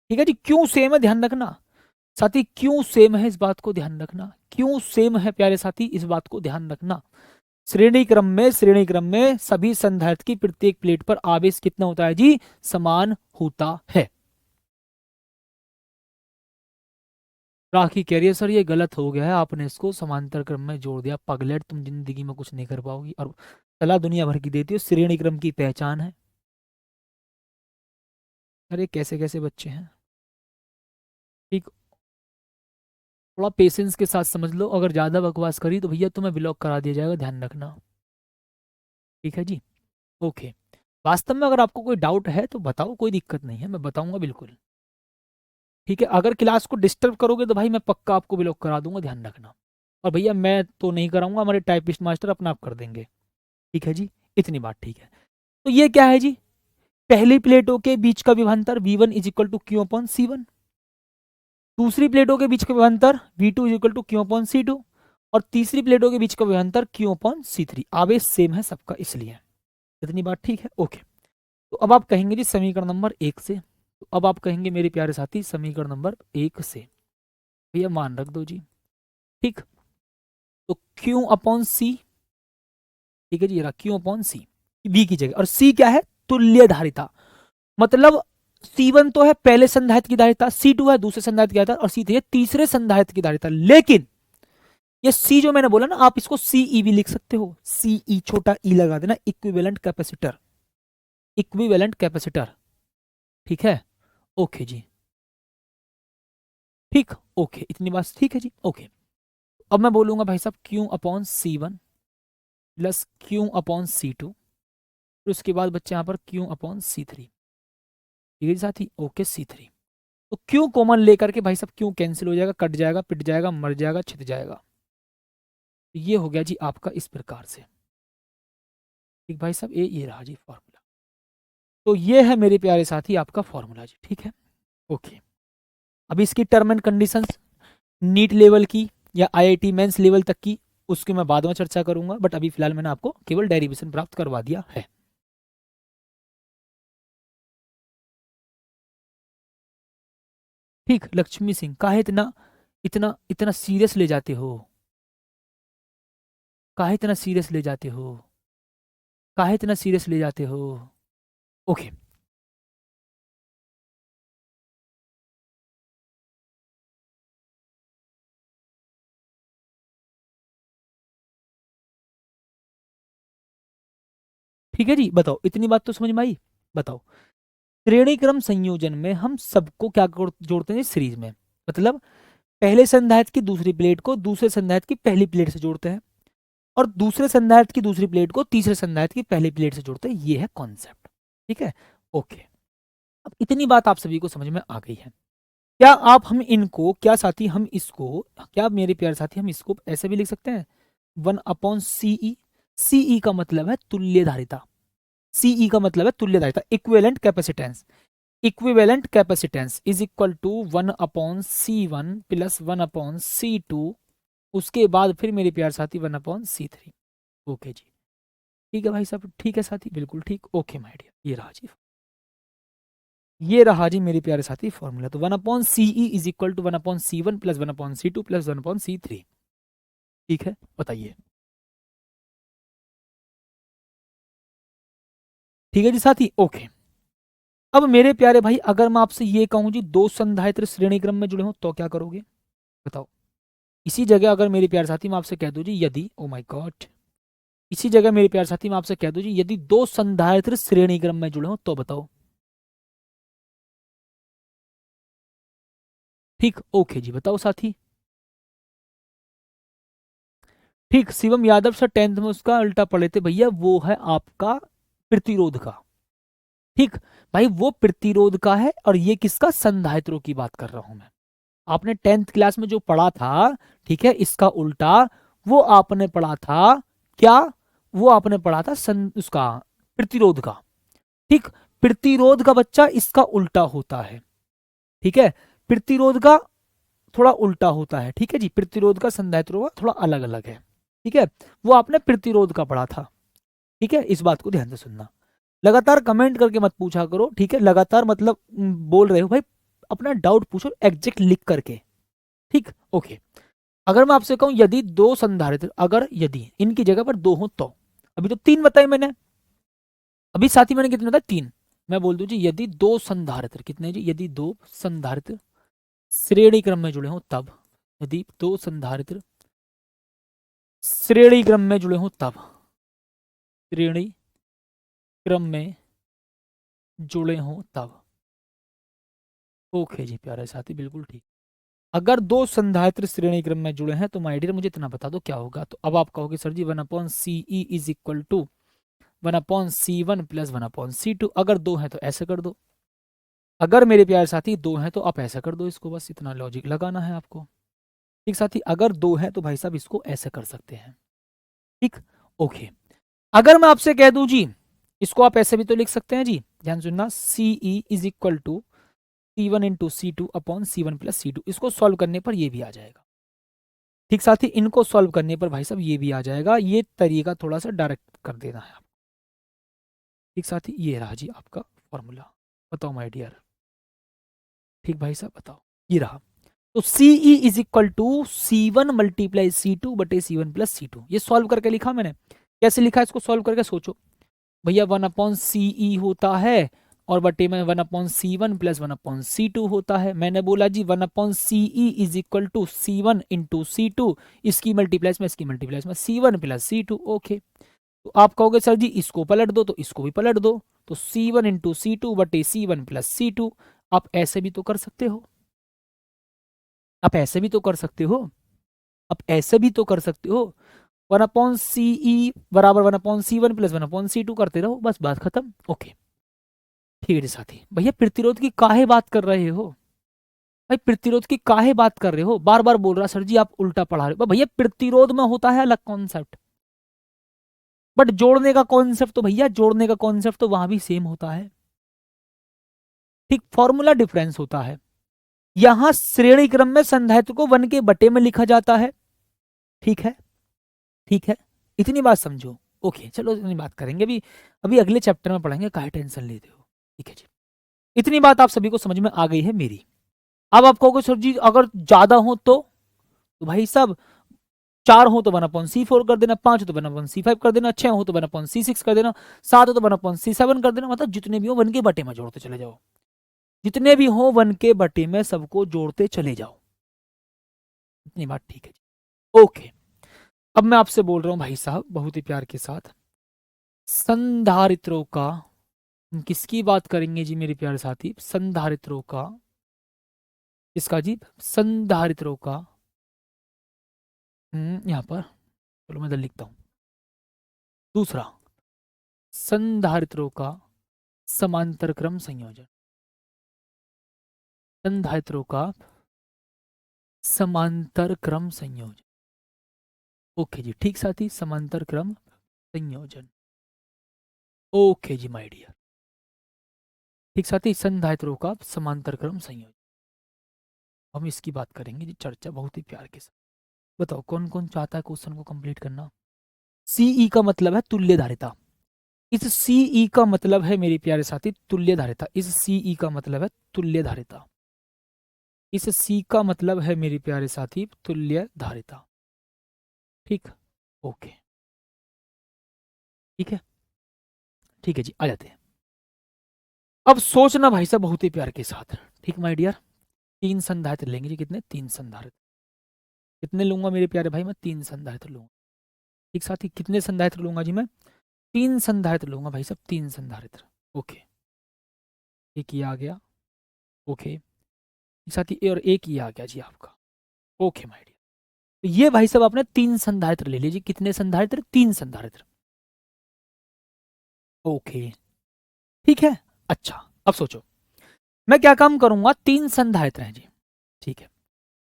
A: ठीक है जी। क्यों सेम है ध्यान रखना साथी, क्यों सेम है इस बात को ध्यान रखना, क्यों सेम है प्यारे साथी इस बात को ध्यान रखना। श्रेणी क्रम में सभी संधारित्र की प्रत्येक प्लेट पर आवेश कितना होता है जी? समान होता है। राखी कह रही है सर ये गलत हो गया है, आपने इसको समांतर क्रम में जोड़ दिया, पगलेट तुम जिंदगी में कुछ नहीं कर पाओगी, और सलाह दुनिया भर की देती हो, श्रेणी क्रम की पहचान है। अरे कैसे कैसे बच्चे हैं, ठीक, थोड़ा पेशेंस के साथ समझ लो, अगर ज्यादा बकवास करी तो भैया तुम्हें ब्लॉक करा दिया जाएगा, ध्यान रखना, ठीक है जी। ओके, वास्तव में अगर आपको कोई डाउट है तो बताओ, कोई दिक्कत नहीं है, मैं बताऊंगा बिल्कुल, ठीक है। अगर क्लास को डिस्टर्ब करोगे तो भाई मैं पक्का आपको ब्लॉक करा दूंगा, ध्यान रखना। और भैया मैं तो नहीं कराऊंगा, हमारे टाइपिस्ट मास्टर अपना आप कर देंगे, ठीक है जी, इतनी बात ठीक है। तो ये क्या है जी? पहली प्लेटों के बीच का विभवांतर v1 is equal to Q upon C one, दूसरी प्लेटों के बीच का विभवांतर v2 is equal to Q upon C two और तीसरी प्लेटों के बीच का विभवांतर क्यू अपॉन सी3। आवेश सेम है सबका, इसलिए इतनी बात ठीक है। ओके, तो अब आप कहेंगे जी समीकरण नंबर 1 से, तो अब आप कहेंगे मेरे प्यारे साथी समीकरण नंबर 1 से, भैया मान रख दो जी। ठीक, तो Q अपॉन सी, ठीक है जी, रहा Q अपॉन सी बी की जगह, और सी क्या है, तुल्य धारिता। मतलब C1 तो है पहले संधारित्र की धारिता, C2 है दूसरे संधारित्र की धारिता, और C3 है तीसरे संधारित्र की धारिता। लेकिन ये C जो मैंने बोला ना, आप इसको CE भी लिख सकते हो, CE छोटा ई लगा देना, इक्विवेलेंट कैपेसिटर, इक्विवेलेंट कैपेसिटर। ठीक है, ओके जी, ठीक, ओके, इतनी बात ठीक है जी, ओके। अब मैं बोलूंगा भाई साहब Q upon C1 plus Q upon C2, फिर उसके बाद बच्चे यहाँ पर Q अपॉन C3। ठीक है साथी, ओके C3। तो Q कॉमन लेकर के भाई साहब Q कैंसिल हो जाएगा, कट जाएगा, पिट जाएगा, मर जाएगा, छित जाएगा। ये हो गया जी आपका इस प्रकार से। ठीक भाई साहब, ये रहा जी फॉर्मूला। तो ये है मेरे प्यारे साथी आपका फॉर्मूला जी। ठीक है, ओके। अब इसकी term and conditions NEET level की या आईआईटी मेंस लेवल तक की, उसकी मैं बाद में चर्चा करूंगा, बट अभी फिलहाल मैंने आपको केवल डेरिवेशन प्राप्त करवा दिया है। ठीक, लक्ष्मी सिंह, काहे इतना इतना इतना सीरियस ले जाते हो, काहे इतना सीरियस ले जाते हो, काहे इतना सीरियस ले जाते हो। ओके, ठीक है जी, बताओ, इतनी बात तो समझ में आई। बताओ, श्रेणी क्रम संयोजन में हम सबको क्या जोड़ते हैं सीरीज में, मतलब पहले संधारित्र की दूसरी प्लेट को दूसरे संधारित्र की पहली प्लेट से जोड़ते हैं, और दूसरे संधारित्र की दूसरी प्लेट को तीसरे संधारित्र की पहली प्लेट से जोड़ते हैं। ये है कॉन्सेप्ट। ठीक है, ओके। अब इतनी बात आप सभी को समझ में आ गई है। क्या आप हम इनको, क्या साथी हम इसको, क्या मेरे प्यारे साथी हम इसको ऐसे भी लिख सकते हैं, 1/CE। सीई का मतलब है तुल्य धारिता, सीई का मतलब है तुल्य धारिता, equivalent capacitance. Equivalent capacitance is equal to 1/C1 plus 1/C2, उसके बाद फिर मेरे प्यार साथी 1/C3। ओके जी, ठीक है भाई साहब, ठीक है साथी, बिल्कुल ठीक, ओके माय डियर। ये रहा जी, ये रहा जी मेरे प्यारे साथी फॉर्मूला। तो 1/CE is equal to 1/C1 plus 1/C2 plus 1/C3। ठीक है, बताइए। ठीक है जी साथी, ओके। अब मेरे प्यारे भाई, अगर मैं आपसे ये कहूं जी दो संधारित्र श्रेणी क्रम में जुड़े हो तो क्या करोगे, बताओ। इसी जगह अगर मेरे प्यारे साथी मैं आपसे कह दूं जी, यदि, ओ माय गॉड, इसी जगह मेरे प्यारे साथी मैं आपसे कह दूं जी, यदि दो संधारित्र श्रेणी क्रम में जुड़े हो तो बताओ। ठीक, ओके जी, बताओ साथी। ठीक, शिवम यादव सर 10th में उसका उल्टा पढ़े थे भैया, वो है आपका प्रतिरोध का। ठीक भाई, वो प्रतिरोध का है, और ये किसका, संधारित्रों की बात कर रहा हूं मैं। आपने 10th क्लास में जो पढ़ा था, ठीक है, इसका उल्टा वो आपने पढ़ा था क्या, वो आपने पढ़ा था उसका प्रतिरोध का। ठीक, प्रतिरोध का बच्चा इसका उल्टा होता है। ठीक है, प्रतिरोध का थोड़ा उल्टा होता है। ठीक है जी, प्रतिरोध का संधारित्रों का थोड़ा अलग अलग है। ठीक है, वो आपने प्रतिरोध का पढ़ा था। ठीक है, इस बात को ध्यान से सुनना। लगातार कमेंट करके मत पूछा करो, ठीक है, लगातार मतलब बोल रहे हो भाई, अपना डाउट पूछो एग्जैक्ट लिख करके। ठीक, ओके। अगर मैं आपसे कहूं यदि दो संधारित्र, अगर यदि इनकी जगह पर दो हो तो, अभी तो तीन बताए मैंने, अभी साथ ही मैंने कितने बताए, तीन। मैं बोल दूं जी, यदि दो संधारित्र, कितने जी, यदि दो संधारित्र श्रेणी क्रम में जुड़े हो तब, यदि दो संधारित्र श्रेणी क्रम में जुड़े हो तब, श्रेणी क्रम में जुड़े हो तब। ओके जी प्यारे साथी, बिल्कुल ठीक। अगर दो संधारित्र श्रेणी क्रम में जुड़े हैं तो माय डियर मुझे इतना बता दो क्या होगा। तो अब आप कहोगे sir ji 1/CE is equal to 1/C1 plus 1/C2। अगर दो हैं तो ऐसे कर दो, अगर मेरे प्यारे साथी दो हैं तो आप ऐसा कर दो इसको, बस इतना लॉजिक लगाना है आपको। ठीक साथी, अगर दो है तो भाई साहब इसको ऐसे कर सकते हैं। ठीक, ओके। अगर मैं आपसे कह दूं जी, इसको आप ऐसे भी तो लिख सकते हैं जी, ध्यान सुनना, CE is equal to C1 × C2 upon C1 plus C2। इसको सॉल्व करने पर ये भी आ जाएगा। ठीक साथी, इनको सॉल्व करने पर भाई साहब ये भी आ जाएगा। ये तरीका थोड़ा सा डायरेक्ट कर देना है आपको। ठीक साथी, ये रहा जी आपका फॉर्मूला। बताओ माय डियर। ठीक भाई साहब, बताओ, ये रहा। तो CE is equal to C1 multiply C2 बटे C1 प्लस C2। ये सॉल्व करके लिखा मैंने। कैसे लिखा इसको सॉल्व करके सोचो भैया, 1/CE होता है और बटे में 1/C1 प्लस 1/C2 होता है। मैंने बोला जी 1/CE is equal to C1 into C2, इसकी मल्टीप्लाइज में इसकी मल्टीप्लाइज में C1 प्लस C2। ओके, तो आप कहोगे सर जी इसको पलट दो, तो इसको भी पलट दो, तो C1 इंटू C2 बटे C1 प्लस C2। आप ऐसे भी तो कर सकते हो, आप ऐसे भी तो कर सकते हो, आप ऐसे भी तो कर सकते हो। 1/CE बराबर 1/C1 प्लस 1/C2 करते रहो, बस बात खत्म। ओके ठीक है जी साथी। भैया प्रतिरोध की काहे बात कर रहे हो, भाई प्रतिरोध की काहे बात कर रहे हो, बार बार बोल रहा सर जी आप उल्टा पढ़ा रहे हो। भैया प्रतिरोध में होता है अलग कॉन्सेप्ट, बट जोड़ने का कॉन्सेप्ट तो भैया जोड़ने का कॉन्सेप्ट तो वहां भी सेम होता है। ठीक, फॉर्मूला डिफरेंस होता है। यहां श्रेणी क्रम में संधारित्र को 1 के बटे में लिखा जाता है। ठीक है, ठीक है, इतनी बात समझो। ओके चलो इतनी बात करेंगे अभी, अभी अगले चैप्टर में पढ़ेंगे, काहे टेंशन लेते हो। ठीक है जी, इतनी बात आप सभी को समझ में आ गई है मेरी। अब आप कहोगे सर जी अगर ज्यादा हो तो भाई साहब 4 हो तो 1/C4 कर देना, 5 हो तो 1/C5 कर देना, 6 हो तो 1/C6 कर देना, 7 हो तो 1/C7 कर देना। मतलब जितने भी हो 1 के बटे में जोड़ते चले जाओ, जितने भी हो 1 के बटे में सबको जोड़ते चले जाओ। इतनी बात ठीक है जी। ओके, अब मैं आपसे बोल रहा हूं भाई साहब बहुत ही प्यार के साथ, संधारित्रों का हम किसकी बात करेंगे जी मेरे प्यारे साथी, संधारित्रों का, इसका जी संधारित्रों का। यहां पर चलो मैं इधर लिखता हूं, दूसरा संधारित्रों का समांतर क्रम संयोजन, संधारित्रों का समांतर क्रम संयोजन। ओके जी ठीक साथी, समांतर क्रम संयोजन। ओके जी माय डियर, ठीक साथी, संधारित्रों का समांतर क्रम संयोजन हम इसकी बात करेंगे जी, चर्चा बहुत ही प्यार के साथ। बताओ कौन कौन चाहता है क्वेश्चन को कंप्लीट करना। सीई का मतलब है तुल्य धारिता, इस सीई का मतलब है मेरे प्यारे साथी तुल्य धारिता, इस सीई का मतलब है तुल्य धारिता, इस सी का मतलब है मेरे प्यारे साथी तुल्य धारिता। ठीक, ओके ठीक है, ठीक है जी आ जाते हैं। अब सोचना भाई साहब बहुत ही प्यार के साथ, ठीक माय डियर। 3 संधारित्र लेंगे जी, कितने 3 संधारित्र, कितने लूंगा मेरे प्यारे भाई, मैं 3 संधारित्र लूंगा। ठीक साथी, कितने संधारित्र लूंगा जी मैं, 3 संधारित्र लूंगा भाई साहब, 3 संधारित्र। ओके, एक ये आ गया, ओके साथी, और एक ये आ गया जी आपका। ओके माय डियर, तो ये भाई साहब आपने 3 संधारित्र ले लीजिए, कितने संधारित्र, 3 संधारित्र। ओके ठीक है, अच्छा अब सोचो मैं क्या काम करूंगा, 3 संधारित्र हैं जी, ठीक है,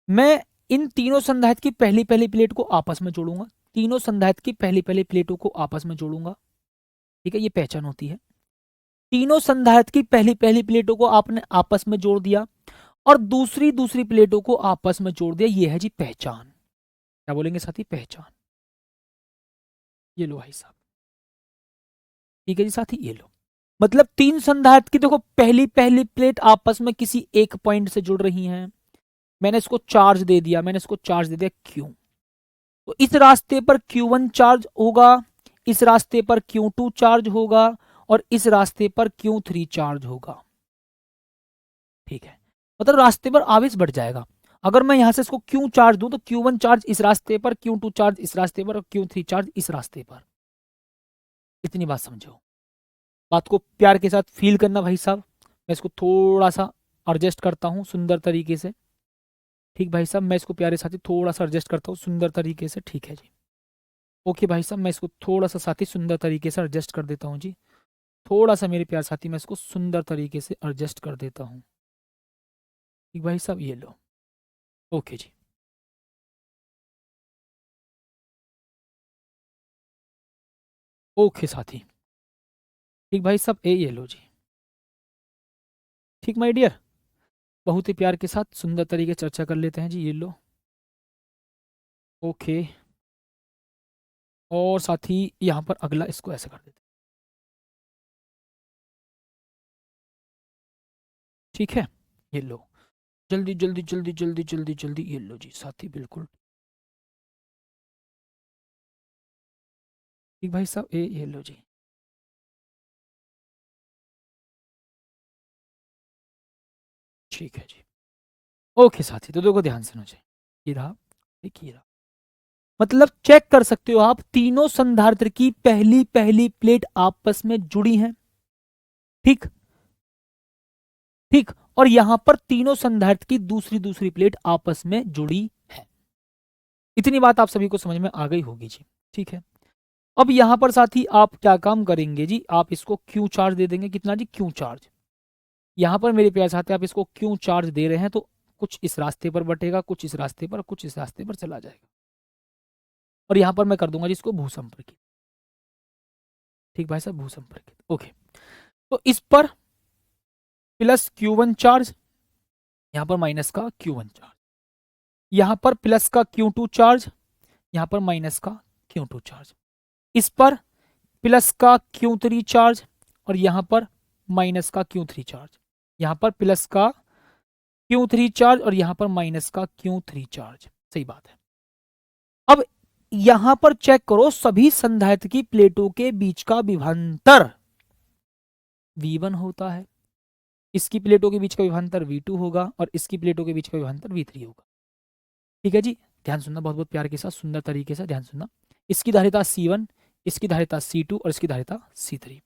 A: मैं इन तीनों संधारित्र की पहली पहली प्लेट को आपस में जोड़ूंगा, तीनों संधारित्र की पहली पहली प्लेटों को आपस में जोड़ूंगा। ठीक है, ये पहचान होती है, तीनों संधारित्र की पहली पहली प्लेटों को आपने आपस में जोड़ दिया और दूसरी दूसरी प्लेटों को आपस में जोड़ दिया, ये है जी पहचान। क्या बोलेंगे साथी, पहचान। ये लो भाई साहब, ठीक है जी साथी, ये लो, मतलब 3 संधारित्र की देखो पहली पहली प्लेट आपस में किसी एक पॉइंट से जुड़ रही हैं, मैंने इसको चार्ज दे दिया, मैंने इसको चार्ज दे दिया क्यू, तो इस रास्ते पर Q1 चार्ज होगा, इस रास्ते पर Q2 चार्ज होगा और इस रास्ते पर Q3 चार्ज होगा। ठीक है, मतलब रास्ते पर आवेश बढ़ जाएगा। अगर मैं यहां से इसको Q चार्ज दूं तो Q1 चार्ज इस रास्ते पर, Q2 चार्ज इस रास्ते पर और Q3 चार्ज इस रास्ते पर। इतनी बात समझो, बात को प्यार के साथ फील करना भाई साहब। मैं इसको थोड़ा सा एडजस्ट करता हूँ सुंदर तरीके से। ठीक भाई साहब, मैं इसको प्यारे साथी थोड़ा सा एडजस्ट करता हूँ सुंदर तरीके से। ठीक है जी, ओके भाई साहब, मैं इसको थोड़ा सा साथी सुंदर तरीके से एडजस्ट कर देता हूँ जी, थोड़ा सा मेरे प्यार साथी मैं इसको सुंदर तरीके से एडजस्ट कर देता हूँ। ठीक भाई साहब, ये लो, ओके जी, ओके साथी, ठीक भाई साहब, ये लो जी, ठीक माय डियर, बहुत ही प्यार के साथ सुंदर तरीके से चर्चा कर लेते हैं जी, ये लो, ओके। और साथी यहाँ पर अगला इसको ऐसे कर देते हैं, ठीक है, ये लो, जल्दी जल्दी जल्दी जल्दी जल्दी जल्दी, ये लो जी साथी, बिल्कुल ठीक भाई साहब, ये लो जी। ठीक है जी। ओके साथी, तो देखो ध्यान से मुझे, ये रहा, एक ये रहा। मतलब चेक कर सकते हो आप, तीनों संधारित्र की पहली पहली प्लेट आपस में जुड़ी हैं। ठीक ठीक, और यहां पर तीनों संधारित्र की दूसरी दूसरी प्लेट आपस में जुड़ी है। इतनी बात आप सभी को समझ में आ गई होगी जी। ठीक है, अब यहां पर साथी आप क्या काम करेंगे जी, आप इसको क्यू चार्ज दे देंगे। कितना जी, क्यू चार्ज। यहां पर मेरे प्यारे साथी आप इसको क्यू चार्ज दे रहे हैं, तो कुछ इस रास्ते पर बटेगा, कुछ इस रास्ते पर, कुछ इस रास्ते पर चला जाएगा। और यहां पर मैं कर दूंगा जिसको भूसंपर्कित। ठीक भाई साहब, भूसंपर्कित। ओके, तो इस पर प्लस Q1 चार्ज, यहां पर माइनस का Q1 चार्ज, यहां पर प्लस का Q2 चार्ज, यहां पर माइनस का Q2 चार्ज, इस पर प्लस का Q3 चार्ज, और यहां पर माइनस का Q3 चार्ज, यहां पर प्लस का Q3 चार्ज, और यहां पर माइनस का Q3 चार्ज। सही बात है। अब यहां पर चेक करो, सभी संधारित्र की प्लेटों के बीच का विभवांतर V1 होता है, इसकी प्लेटों के बीच का विभवांतर V2 होगा, और इसकी प्लेटों के बीच का विभवांतर V3 होगा। ठीक है जी, ध्यान सुनना, बहुत बहुत प्यार के साथ, सुंदर तरीके से ध्यान सुनना। इसकी धारिता C1, इसकी धारिता C2, और इसकी धारिता C3।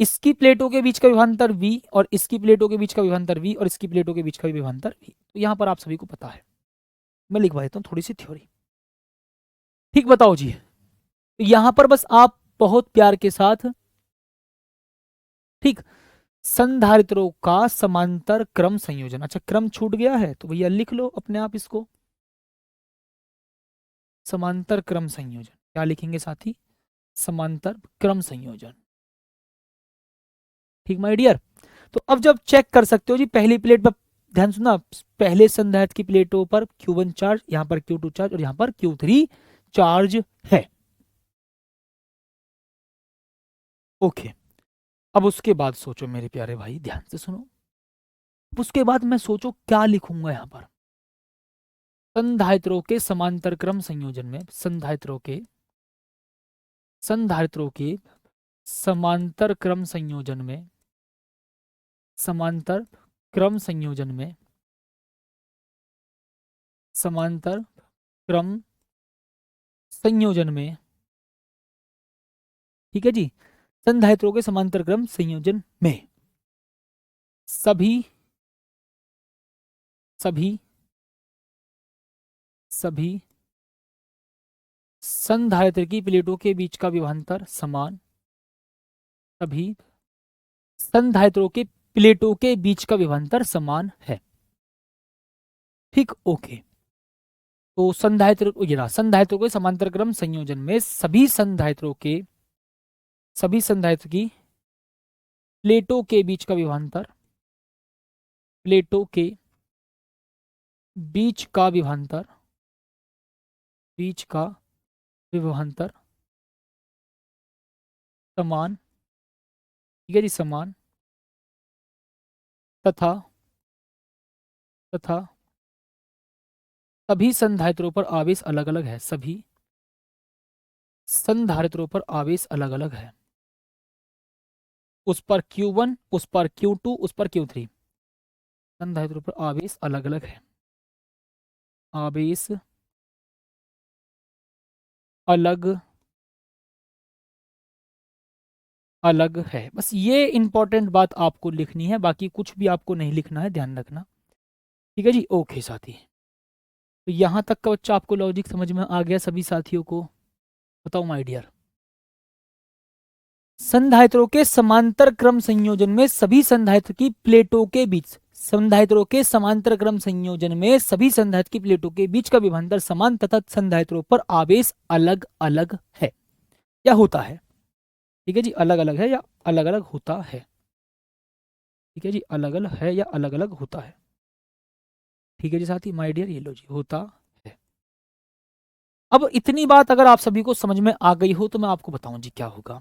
A: इसकी प्लेटों के बीच का विभवांतर V, और इसकी प्लेटों के बीच का विभवांतर V, और इसकी प्लेटों के बीच का विभवांतर V। तो यहां पर आप सभी को पता है, मैं लिखवा देता हूं थोड़ी सी थ्योरी। ठीक, बताओ जी। तो यहां पर बस आप बहुत प्यार के साथ, ठीक, संधारित्रों का समांतर क्रम संयोजन, अच्छा क्रम छूट गया है तो भैया लिख लो अपने आप इसको, समांतर क्रम संयोजन। क्या लिखेंगे साथी, समांतर क्रम संयोजन। ठीक माय डियर। तो अब जब चेक कर सकते हो जी, पहली प्लेट पर ध्यान सुनना, पहले संधारित्र की प्लेटों पर Q1 चार्ज, यहां पर Q2 चार्ज, और यहां पर Q3 चार्ज है। ओके, अब उसके बाद सोचो मेरे प्यारे भाई, ध्यान से सुनो। उसके बाद मैं सोचो क्या लिखूंगा यहां पर, संधारित्रों के समांतर क्रम संयोजन में, संधारित्रों के समांतर क्रम संयोजन में, समांतर क्रम संयोजन में, समांतर क्रम संयोजन में, ठीक है जी, संधारित्रों के समांतर क्रम संयोजन में सभी सभी सभी संधारित्र की प्लेटों के बीच का विभवांतर समान, सभी संधारित्रों के प्लेटों के बीच का विभवांतर समान है। ठीक, ओके। तो संधारित्र, ये रहा, संधारित्रों के समांतर क्रम संयोजन में सभी संधारित्र की प्लेटों के बीच का विभवांतर, प्लेटों के बीच का विभवांतर, बीच का विभवांतर समान, ठीक है जी, समान, तथा तथा सभी संधारित्रों पर आवेश अलग अलग है, सभी संधारित्रों पर आवेश अलग अलग है, उस पर Q1, उस पर Q2, उस पर Q3, संधारित्रों पर आवेश अलग अलग है, आवेश अलग अलग है। बस ये इंपॉर्टेंट बात आपको लिखनी है, बाकी कुछ भी आपको नहीं लिखना है, ध्यान रखना। ठीक है जी, ओके साथी। तो यहां तक का बच्चा आपको लॉजिक समझ में आ गया सभी साथियों को? बताओ माय डियर। संधारित्रों के समांतर क्रम संयोजन में सभी संधारित्र की प्लेटों के बीच, संधारित्रों के समांतर क्रम संयोजन में सभी संधारित्र की प्लेटों के बीच का विभवांतर समान तथा संधारित्रों पर आवेश अलग अलग है या होता है। ठीक है जी, अलग अलग है या अलग अलग होता है। ठीक है जी, अलग अलग है या अलग अलग होता है। ठीक है जी साथी, माय डियर, ये लो जी, होता है। अब इतनी बात अगर आप सभी को समझ में आ गई हो तो मैं आपको बताऊं जी क्या होगा।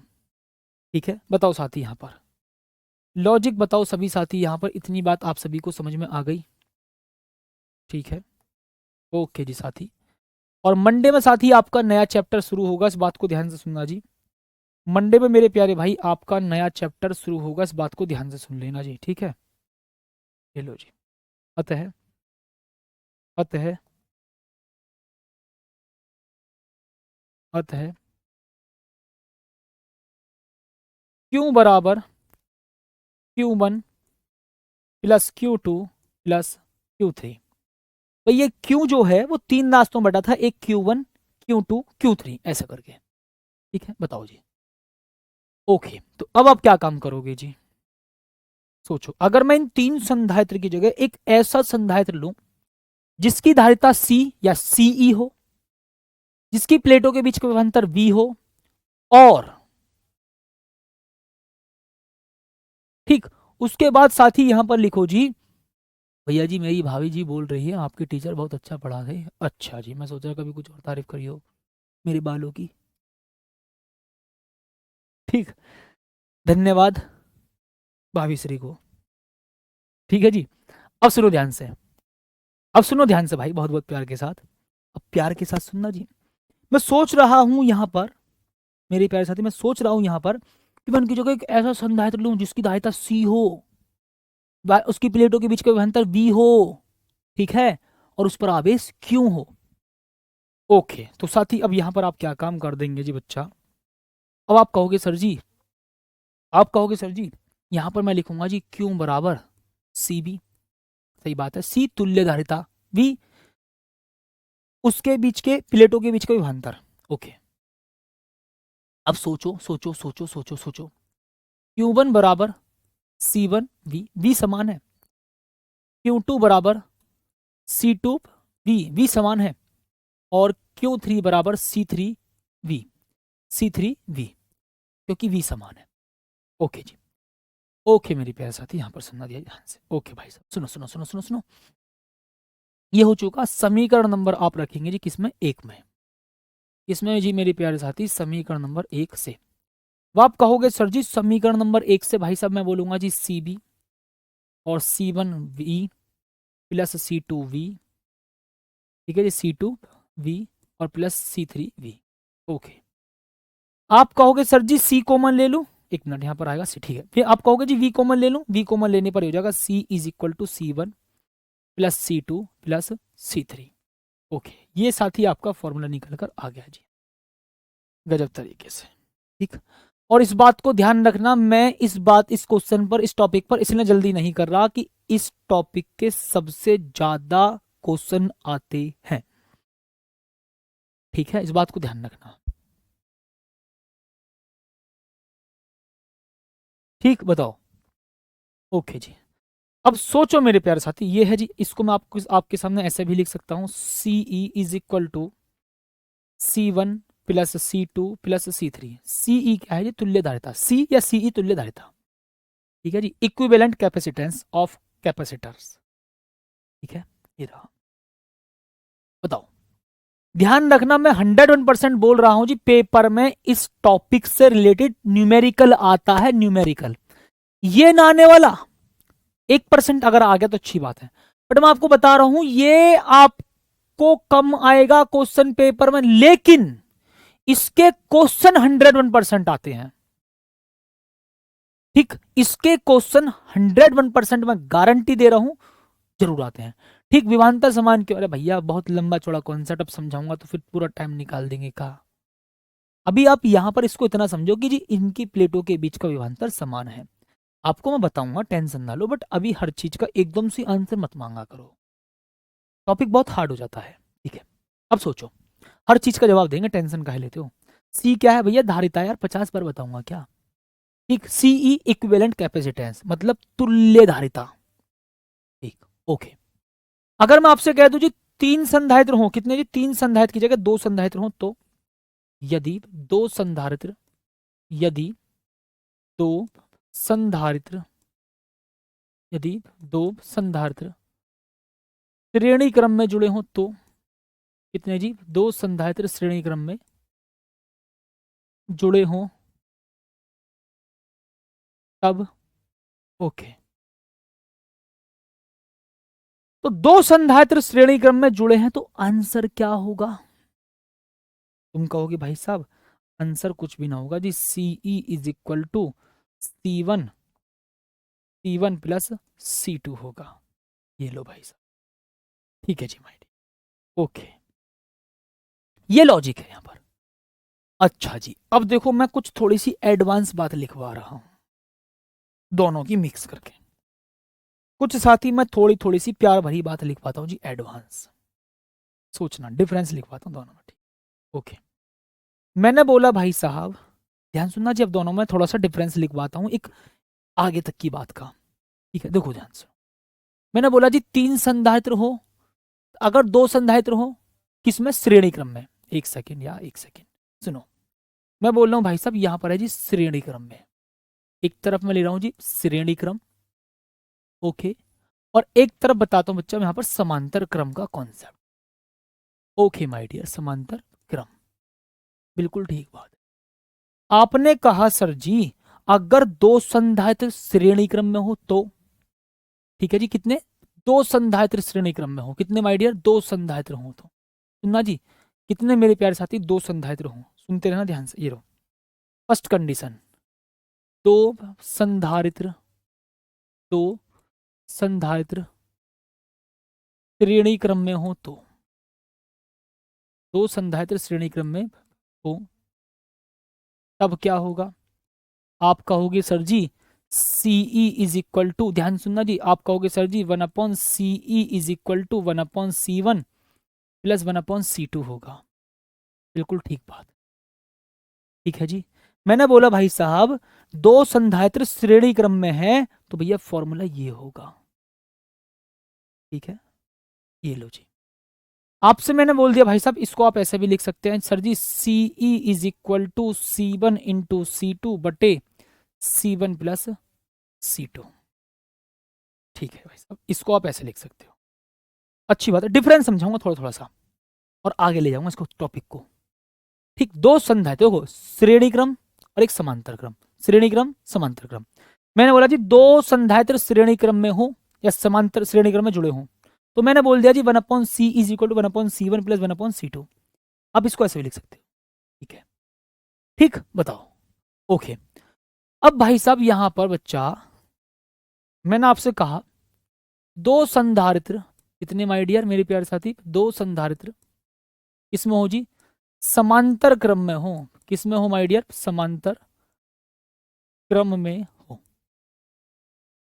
A: ठीक है, बताओ साथी, यहां पर लॉजिक बताओ सभी साथी, यहां पर इतनी बात आप सभी को समझ में आ गई? ठीक है, ओके जी साथी। और मंडे में साथी आपका नया चैप्टर शुरू होगा, इस बात को ध्यान से सुनना जी। मंडे में मेरे प्यारे भाई आपका नया चैप्टर शुरू होगा, इस बात को ध्यान से सुन लेना जी, ठीक है। ये लो जी। अतः अतः अतः क्यू बराबर Q1 plus Q2 plus Q3। तो ये Q जो है वो 3 रास्तों में बटा था, एक Q1 Q2 Q3 ऐसा करके, ठीक है। बताओ जी। ओके, तो अब आप क्या काम करोगे जी? सोचो, अगर मैं इन 3 संधारित्र की जगह एक ऐसा संधारित्र लूं जिसकी धारिता C या CE हो, जिसकी प्लेटों के बीच का विभवांतर V हो, और ठीक उसके बाद साथ ही यहां पर लिखो जी, भैया जी मेरी भाभी जी बोल रही है आपके टीचर बहुत अच्छा पढ़ा रहे। अच्छा जी, मैं सोच रहा कभी कुछ और तारीफ करी हो मेरे बालों की। ठीक, धन्यवाद भाभी श्री को। ठीक है जी। अब सुनो ध्यान से, अब सुनो ध्यान से भाई, बहुत बहुत प्यार के साथ। अब प्यार के साथ सुनना जी। मैं सोच रहा हूं यहां पर, मेरे प्यारे साथी, मैं सोच रहा हूं यहां पर कि मैं उनकी जगह एक ऐसा संधारित्र लूं जिसकी धारिता C हो, उसकी प्लेटों के बीच का विभवांतर V हो, ठीक है, और उस पर आवेश Q हो। ओके, तो साथी अब यहां पर आप क्या काम कर देंगे जी बच्चा? अब आप कहोगे सर जी, आप कहोगे सर जी यहां पर मैं लिखूंगा जी Q बराबर CB। सही बात है, C तुल्य धारिता, V उसके बीच के प्लेटों के बीच का विभवांतर। ओके, अब सोचो सोचो सोचो सोचो सोचो, Q1 बराबर C1V समान है, Q2 बराबर C2V समान है, और Q3 बराबर C3V क्योंकि V समान है। ओके जी, ओके मेरी प्यारे साथी, यहां पर सुनना दिया ध्यान से। ओके भाई साहब, सुनो सुनो सुनो सुनो सुनो, ये हो चुका समीकरण नंबर आप रखेंगे जी किसमें? एक में। इसमें जी मेरे प्यारे साथी समीकरण नंबर 1 से। अब आप कहोगे सर जी समीकरण नंबर 1 से भाई साहब मैं बोलूंगा जी CB और C1V प्लस C2V, ठीक है जी, C2V और प्लस C3V। ओके, आप कहोगे सर जी C कॉमन ले लूं, एक मिनट यहां पर आएगा C, ठीक है। फिर आप कहोगे जी V कॉमन ले लूं, V कॉमन लेने पर हो जाएगा C is equal to C1 plus C2 plus C3। Okay, ये साथी आपका फॉर्मूला निकल कर आ गया जी, गजब तरीके से, ठीक। और इस बात को ध्यान रखना, मैं इस क्वेश्चन पर, इस टॉपिक पर इसलिए जल्दी नहीं कर रहा कि इस टॉपिक के सबसे ज्यादा क्वेश्चन आते हैं, ठीक है, इस बात को ध्यान रखना, ठीक। बताओ, ओके जी। अब सोचो मेरे प्यारे साथी, ये है जी, इसको मैं आपको आपके सामने ऐसे भी लिख सकता हूं, CE is equal to C1 plus C2 plus C3। CE क्या है जी? तुल्य धारिता, C या CE तुल्य धारिता, ठीक है जी, इक्विवेलेंट कैपेसिटेंस ऑफ कैपेसिटर्स, ठीक है, ये रहा। बताओ, ध्यान रखना मैं 101% बोल रहा हूं जी, पेपर में इस टॉपिक से रिलेटेड न्यूमेरिकल आता है, न्यूमेरिकल। ये ना आने वाला 1% अगर आ गया तो अच्छी बात है, बट मैं आपको बता रहा हूं ये आपको कम आएगा क्वेश्चन पेपर में, लेकिन इसके क्वेश्चन 101% आते हैं, ठीक। इसके क्वेश्चन 101% मैं गारंटी दे रहा हूं जरूर आते हैं, ठीक। विभांतर समान क्यों? अरे भैया बहुत लंबा चौड़ा कॉन्सेप्ट, अब समझाऊंगा तो फिर पूरा टाइम निकाल देंगे का। अभी आप यहां पर इसको इतना समझो कि जी इनकी प्लेटों के बीच का विभांतर समान है। आपको मैं बताऊंगा, टेंशन ना लो, बट अभी हर चीज का एकदम से आंसर मत मांगा करो, टॉपिक बहुत हार्ड हो जाता है, ठीक है। अब सोचो, हर चीज का जवाब देंगे, टेंशन काहे लेते हो? सी क्या है भैया? धारिता, यार 50 बार बताऊंगा क्या, ठीक। सीई इक्विवेलेंट कैपेसिटेंस मतलब तुल्य धारिता, ठीक। ओके, अगर मैं आपसे कह दूं जी तीन संधारित्र हो, कितने जी? तीन संधारित्र की जगह दो संधारित्र हो तो, यदि दो संधारित्र, यदि दो संधारित्र, यदि दो संधारित्र श्रेणी क्रम में जुड़े हों तो, कितने जी? दो संधारित्र श्रेणी क्रम में जुड़े हों तब, ओके, तो दो संधारित्र श्रेणी क्रम में जुड़े हैं, तो आंसर क्या होगा? तुम कहोगे भाई साहब आंसर कुछ भी ना होगा जी, CE is equal to C1 plus C2 होगा। ये लो भाई साहब, ठीक है जी माइडी, ओके, ये लॉजिक है यहां पर। अच्छा जी, अब देखो मैं कुछ थोड़ी सी एडवांस बात लिखवा रहा हूं, दोनों की मिक्स करके। कुछ साथ ही मैं थोड़ी थोड़ी सी प्यार भरी बात लिखवाता हूं जी, एडवांस। सोचना, डिफरेंस लिखवाता हूं दोनों में, ठीक, ओके। मैंने बोला भाई साहब, ध्यान सुनना जी, अब दोनों में थोड़ा सा डिफरेंस लिखवाता हूं, एक आगे तक की बात का, ठीक है, देखो ध्यान से। मैंने बोला जी तीन संधारित्र हो, अगर दो संधारित्र हो, किसमें? श्रेणी क्रम में। एक सेकेंड या एक सेकेंड सुनो, मैं बोल रहा हूं भाई साहब यहां पर है जी श्रेणी क्रम में, एक तरफ मैं ले रहा हूं जी श्रेणी क्रम, ओके, और एक तरफ बताता हूं बच्चा यहां पर समांतर क्रम का कॉन्सेप्ट। ओके माय डियर, समांतर क्रम, बिल्कुल ठीक बात। आपने कहा सर जी अगर दो संधारित्र श्रेणी क्रम में हो तो, ठीक है जी, कितने? दो संधारित्र श्रेणी क्रम में हो, कितने माय डियर? दो संधारित्र हो तो, सुनना जी, कितने मेरे प्यारे साथी? दो संधारित्र हो, सुनते रहना ध्यान से, ये रो फर्स्ट कंडीशन, दो संधारित्र, दो संधारित्र श्रेणी क्रम में हो तो, दो संधारित्र श्रेणी क्रम में हो, तब क्या होगा? आप कहोगे sir ji CE is equal to, ध्यान सुनना जी, आप कहोगे sir ji 1/CE is equal to 1/C1 plus 1/C2 होगा। बिल्कुल ठीक बात, ठीक है जी। मैंने बोला भाई साहब दो संधारित्र श्रेणी क्रम में है तो भैया फॉर्मूला ये होगा, ठीक है, ये लो जी। आपसे मैंने बोल दिया भाई साहब इसको आप ऐसे भी लिख सकते हैं sir ji, CE is equal to C1 into C2 बटे C1 प्लस C2, ठीक है भाई साहब, इसको आप ऐसे लिख सकते हो। अच्छी बात है, डिफरेंस समझाऊंगा थोड़ा थोड़ा सा और आगे ले जाऊंगा इसको टॉपिक को, ठीक। दो संधारित्र देखो, श्रेणी क्रम और एक समांतर क्रम, श्रेणी क्रम समांतर क्रम। मैंने बोला जी दो संधारित्र श्रेणी क्रम में हो या समांतर श्रेणी क्रम में जुड़े हों, तो मैंने बोल दिया जी 1/C is equal to 1/C1 plus 1/C2। आप इसको ऐसे भी लिख सकते हो, ठीक है, ठीक, बताओ, ओके। अब भाई साहब यहां पर बच्चा मैंने आपसे कहा दो संधारित्र, कितने माय डियर मेरे प्यारे साथी? दो संधारित्र किसमें हो जी? समांतर क्रम में हो, किसमें हो माय डियर? समांतर क्रम में हो,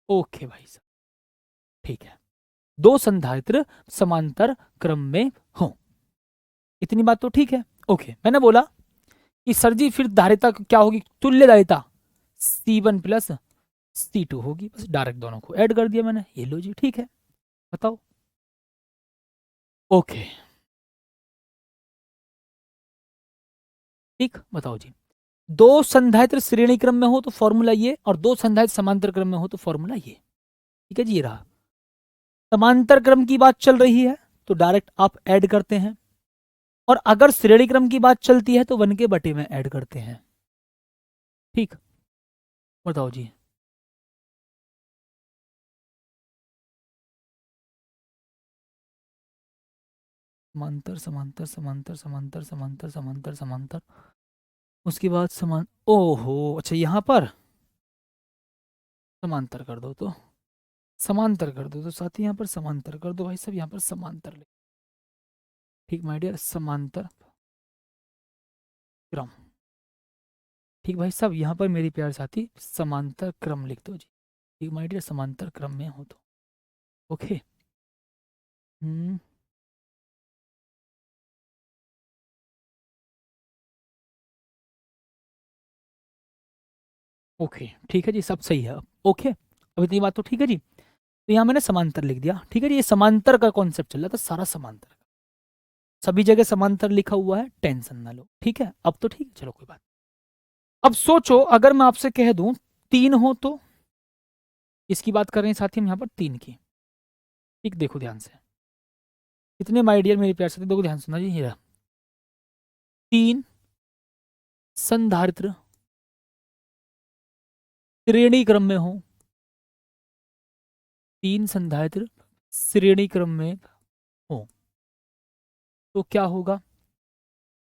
A: ओके भाई साहब, ठीक है, दो संधारित्र समांतर क्रम में हो, इतनी बात तो ठीक है, ओके। मैंने बोला कि सर जी फिर धारिता क्या होगी? तुल्य धारिता C1 प्लस C2 होगी, बस डायरेक्ट दोनों को ऐड कर दिया मैंने, ये लो जी, ठीक है, बताओ, ओके, ठीक, बताओ जी। दो संधारित्र श्रेणी क्रम में हो तो फॉर्मूला ये, और दो संधारित्र समांतर क्रम में हो तो फॉर्मूला ये, ठीक है जी। ये रहा, समांतर क्रम की बात चल रही है तो डायरेक्ट आप ऐड करते हैं, और अगर श्रेणी क्रम की बात चलती है तो 1 के बटे में ऐड करते हैं, ठीक, बताओ जी। समांतर समांतर समांतर समांतर समांतर समांतर समांतर, उसके बाद समान, ओहो अच्छा, यहां पर समांतर कर दो तो, समांतर कर दो तो साथी, यहां पर समांतर कर दो भाई साहब, यहां पर समांतर ले, ठीक माय डियर, समांतर क्रम, ठीक भाई साहब, यहां पर मेरी प्यार साथी समांतर क्रम लिख दो जी, ठीक माय डियर, समांतर क्रम में हो तो, ओके, हम्म, ओके, ठीक है जी, सब सही है, ओके, अब इतनी बात तो ठीक है जी। तो यहाँ मैंने समांतर लिख दिया, ठीक है जी, ये समांतर का कॉन्सेप्ट चल रहा था सारा, समांतर, सभी जगह समांतर लिखा हुआ है, टेंशन ना लो, ठीक है, अब तो ठीक है, चलो कोई बात। अब सोचो अगर मैं आपसे कह दूं तीन हो तो, इसकी बात कर रहे हैं साथी हम यहाँ पर तीन की, ठीक, देखो ध्यान से, कितने माय डियर मेरे प्यार से, देखो ध्यान सुना जी, ये रहा, तीन संधारित्र श्रेणी क्रम में हो, तीन संधारित्र श्रेणी क्रम में हो तो क्या होगा?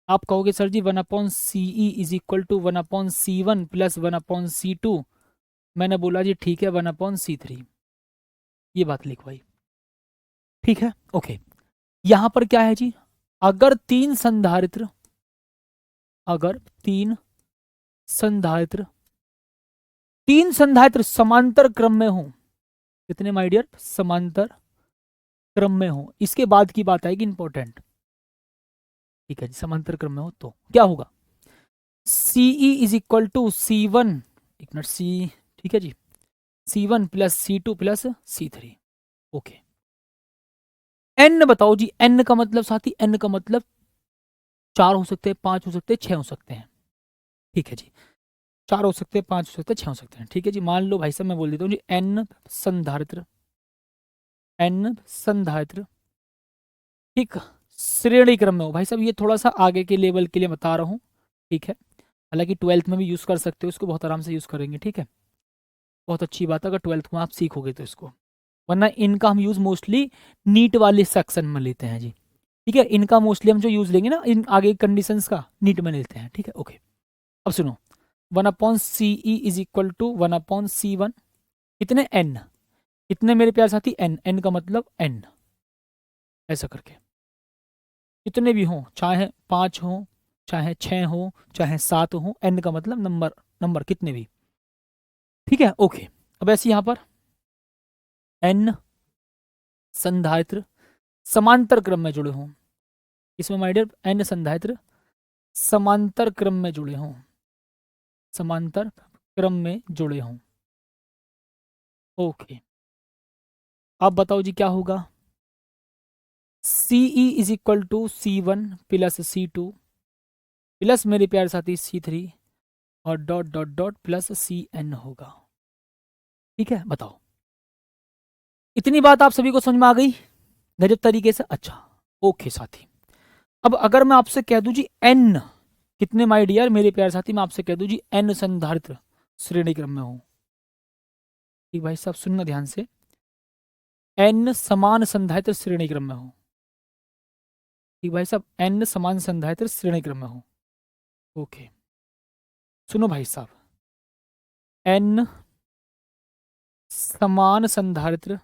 A: आप कहोगे sir ji 1/CE is equal to 1/C1 plus 1/C2। मैंने बोला जी ठीक है 1/C3, ये बात लिखवाई। ठीक है, ओके। यहां पर क्या है जी, अगर तीन संधारित्र तीन संधारित्र समांतर क्रम में हो, कितने माय डियर? समांतर क्रम में हो, इसके बाद की बात आएगी इंपॉर्टेंट। ठीक है जी, समांतर क्रम में हो तो क्या होगा? CE is equal to C1, एक मिनट, सी, ठीक है जी, C1 plus C2 plus C3। Okay, N बताओ जी, एन का मतलब साथी, एन का मतलब 4 हो सकते हैं, 5 हो सकते हैं, 6 हो सकते हैं। ठीक है जी, 4 हो सकते हैं, 5 हो सकते हैं, 6 हो सकते हैं। ठीक है जी, मान लो भाई साहब मैं बोल देता हूँ जी एन संधारित्र, ठीक, श्रेणी क्रम में हो। भाई साहब ये थोड़ा सा आगे के लेवल के लिए बता रहा हूँ, ठीक है, हालांकि 12th में भी यूज़ कर सकते हो इसको, बहुत आराम से यूज़ करेंगे। ठीक है, बहुत अच्छी बात है अगर 12th में आप सीखोगे तो इसको, वरना इनका हम यूज़ मोस्टली नीट वाले सेक्शन में लेते हैं जी। ठीक है, इनका मोस्टली हम जो यूज़ लेंगे ना इन आगे कंडीशंस का, नीट में लेते हैं। ठीक है, ओके। अब सुनो, 1/CE is equal to 1/C1, कितने? एन, कितने मेरे प्यारे साथी? एन, एन का मतलब एन, ऐसा करके कितने भी हों, चाहे 5 हो, चाहे 6 हो, चाहे 7 हो, एन का मतलब नंबर, नंबर कितने भी। ठीक है, ओके। अब ऐसे यहां पर एन संधारित्र समांतर क्रम में जुड़े हों, इसमें माय डियर एन संधारित्र समांतर क्रम में जुड़े हों, समांतर क्रम में जुड़े हों। ओके, अब बताओ जी क्या होगा? CE is equal to C1 plus C2 plus मेरे प्यारे साथी C3 और dot dot dot plus CN होगा। ठीक है, बताओ, इतनी बात आप सभी को समझ में आ गई गजब तरीके से? अच्छा, ओके साथी। अब अगर मैं आपसे कह दूं जी N कितने माय डियर मेरे प्यारे साथी, मैं आपसे कह दूं जी N संधारित्र श्रेणी क्रम में हो, ठीक भाई साहब सुनना ध्यान से, N समान संधारित्र श्रेणी क्रम में हो, ठीक भाई साहब, N समान संधारित्र श्रेणी क्रम में हो। ओके, सुनो भाई साहब, N समान संधारित्र,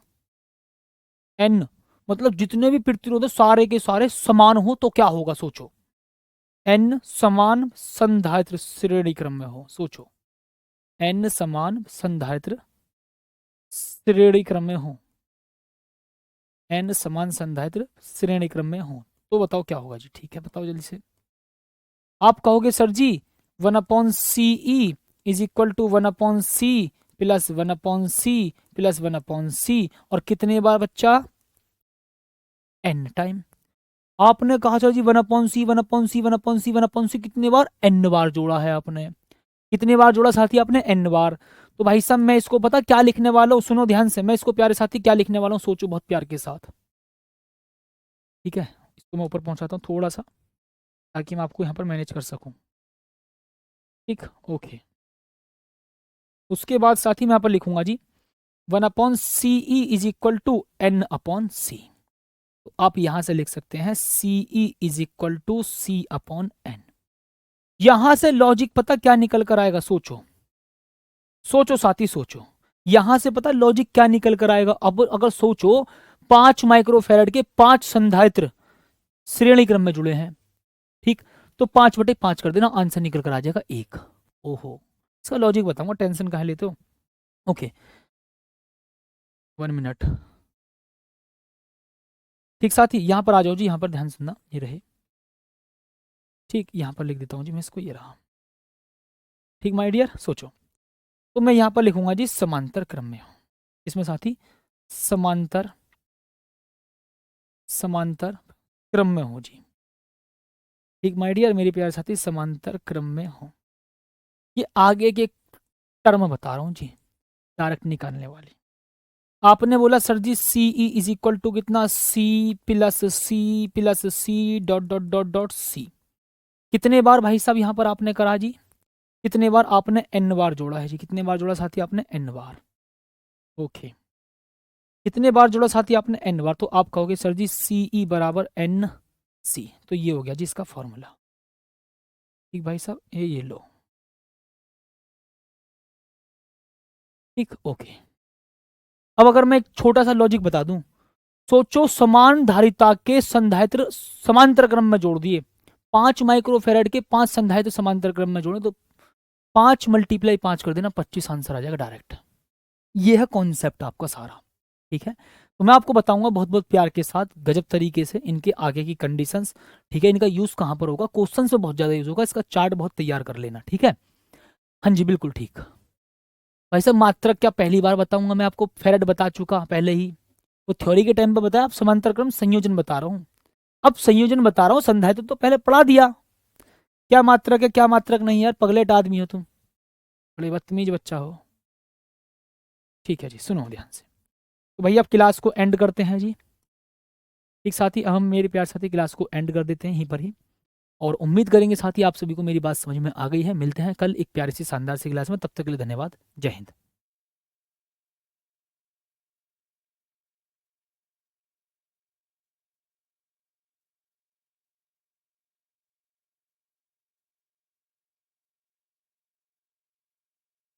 A: N मतलब जितने भी प्रतिरोधक सारे के सारे समान हो तो क्या होगा? सोचो, N समान संधारित्र श्रेणी क्रम में हो, सोचो, N समान संधारित्र श्रेणी क्रम में हो, N समान संधारित्र श्रेणी क्रम में हो, तो बताओ क्या होगा जी? ठीक है, बताओ जल्दी से। आप कहोगे sir ji 1/CE is equal to 1/C plus 1/C plus 1/C, और कितने बार बच्चा? N time. आपने कहा सर जी 1/C 1/C 1/C 1/C, कितने बार? N बार जोड़ा है आपने। कितने बार जोड़ा साथी आपने? N बार। तो भाई साहब मैं इसको पता क्या लिखने वाला हूँ, सुनो ध्यान से, मैं इसको प्यारे साथी क्या लिखने वाला हूँ, सोचो बहुत प्यार के साथ। ठीक है, इसको मैं ऊपर पहुंचाता हूँ थोड़ा सा ताकि मैं आपको यहाँ पर मैनेज कर सकूँ। ठीक, ओके। उसके बाद साथी मैं यहाँ पर लिखूंगा जी 1/CE is equal to N/C। तो आप यहां से लिख सकते हैं CE is equal to C/N। यहां से लॉजिक पता क्या निकल कर आएगा? सोचो, सोचो साथी, सोचो, यहां से पता लॉजिक क्या निकल कर आएगा? अब अगर सोचो 5 माइक्रोफेरेड के 5 संधारित्र श्रेणी क्रम में जुड़े हैं, ठीक, तो 5/5 कर देना, आंसर निकल कर आ जाएगा 1। ओहो, इसका लॉजिक बताऊंगा, टेंशन कहाँ लेते हो? Okay, 1 minute. ठीक साथी, यहां पर आ जाओ जी, यहां पर ध्यान सुनना, ये रहे, ठीक, यहां पर लिख देता हूं जी मैं इसको, ये रहा। ठीक माय डियर, सोचो, तो मैं यहां पर लिखूंगा जी समांतर क्रम में, इसमें साथी समांतर, समांतर क्रम में हो जी। ठीक माय डियर मेरे प्यारे साथी, समांतर क्रम में हो। ये आगे के टर्म बता रहा हूं जी, डायरेक्ट निकालने वाली। आपने बोला sir ji CE is equal to कितना? C plus C dot dot dot dot C। कितने बार भाई साहब यहां पर आपने करा जी? कितने बार आपने? N बार जोड़ा है जी। कितने बार जोड़ा साथी आपने? N बार। ओके, कितने बार जोड़ा साथी आपने? n बार। तो आप कहोगे सर जी CE बराबर NC। तो ये हो गया जी इसका फॉर्मूला। ठीक भाई साहब, ये लो। ठीक, ओके। अब अगर मैं एक छोटा सा लॉजिक बता दूं, सोचो समान धारिता के संधारित्र समांतर क्रम में जोड़ दिए, 5 माइक्रोफेरेड के 5 संधारित्र समांतर क्रम में जोड़े, तो 5 × 5 कर देना, 25 आंसर आ जाएगा डायरेक्ट। ये है कॉन्सेप्ट आपका सारा। ठीक है, तो मैं आपको बताऊंगा बहुत बहुत प्यार के साथ, गजब तरीके से इनके आगे की कंडीशंस। ठीक है, इनका यूज कहां पर होगा, क्वेश्चन से बहुत ज्यादा यूज होगा, इसका चार्ट बहुत तैयार कर लेना। ठीक है, हाँ जी बिल्कुल ठीक। भाई साहब मात्रक क्या पहली बार बताऊंगा मैं आपको, फेरेड बता चुका पहले ही, वो थ्योरी के टाइम पे बताया। अब समांतर क्रम संयोजन बता रहा हूँ, अब संयोजन बता रहा हूँ, संधारित्र तो पहले पढ़ा दिया। क्या मात्रक है क्या मात्रक नहीं, यार पगलेट आदमी हो तुम, बड़े बदतमीज बच्चा हो। ठीक है जी, सुनो ध्यान से। तो भैया आप क्लास को एंड करते हैं जी। ठीक साथी, हम मेरे प्यार साथी क्लास को एंड कर देते हैं यहीं पर ही, और उम्मीद करेंगे साथी आप सभी को मेरी बात समझ में आ गई है। मिलते हैं कल एक प्यारी सी शानदार सी क्लास में, तब तक के लिए धन्यवाद, जय हिंद।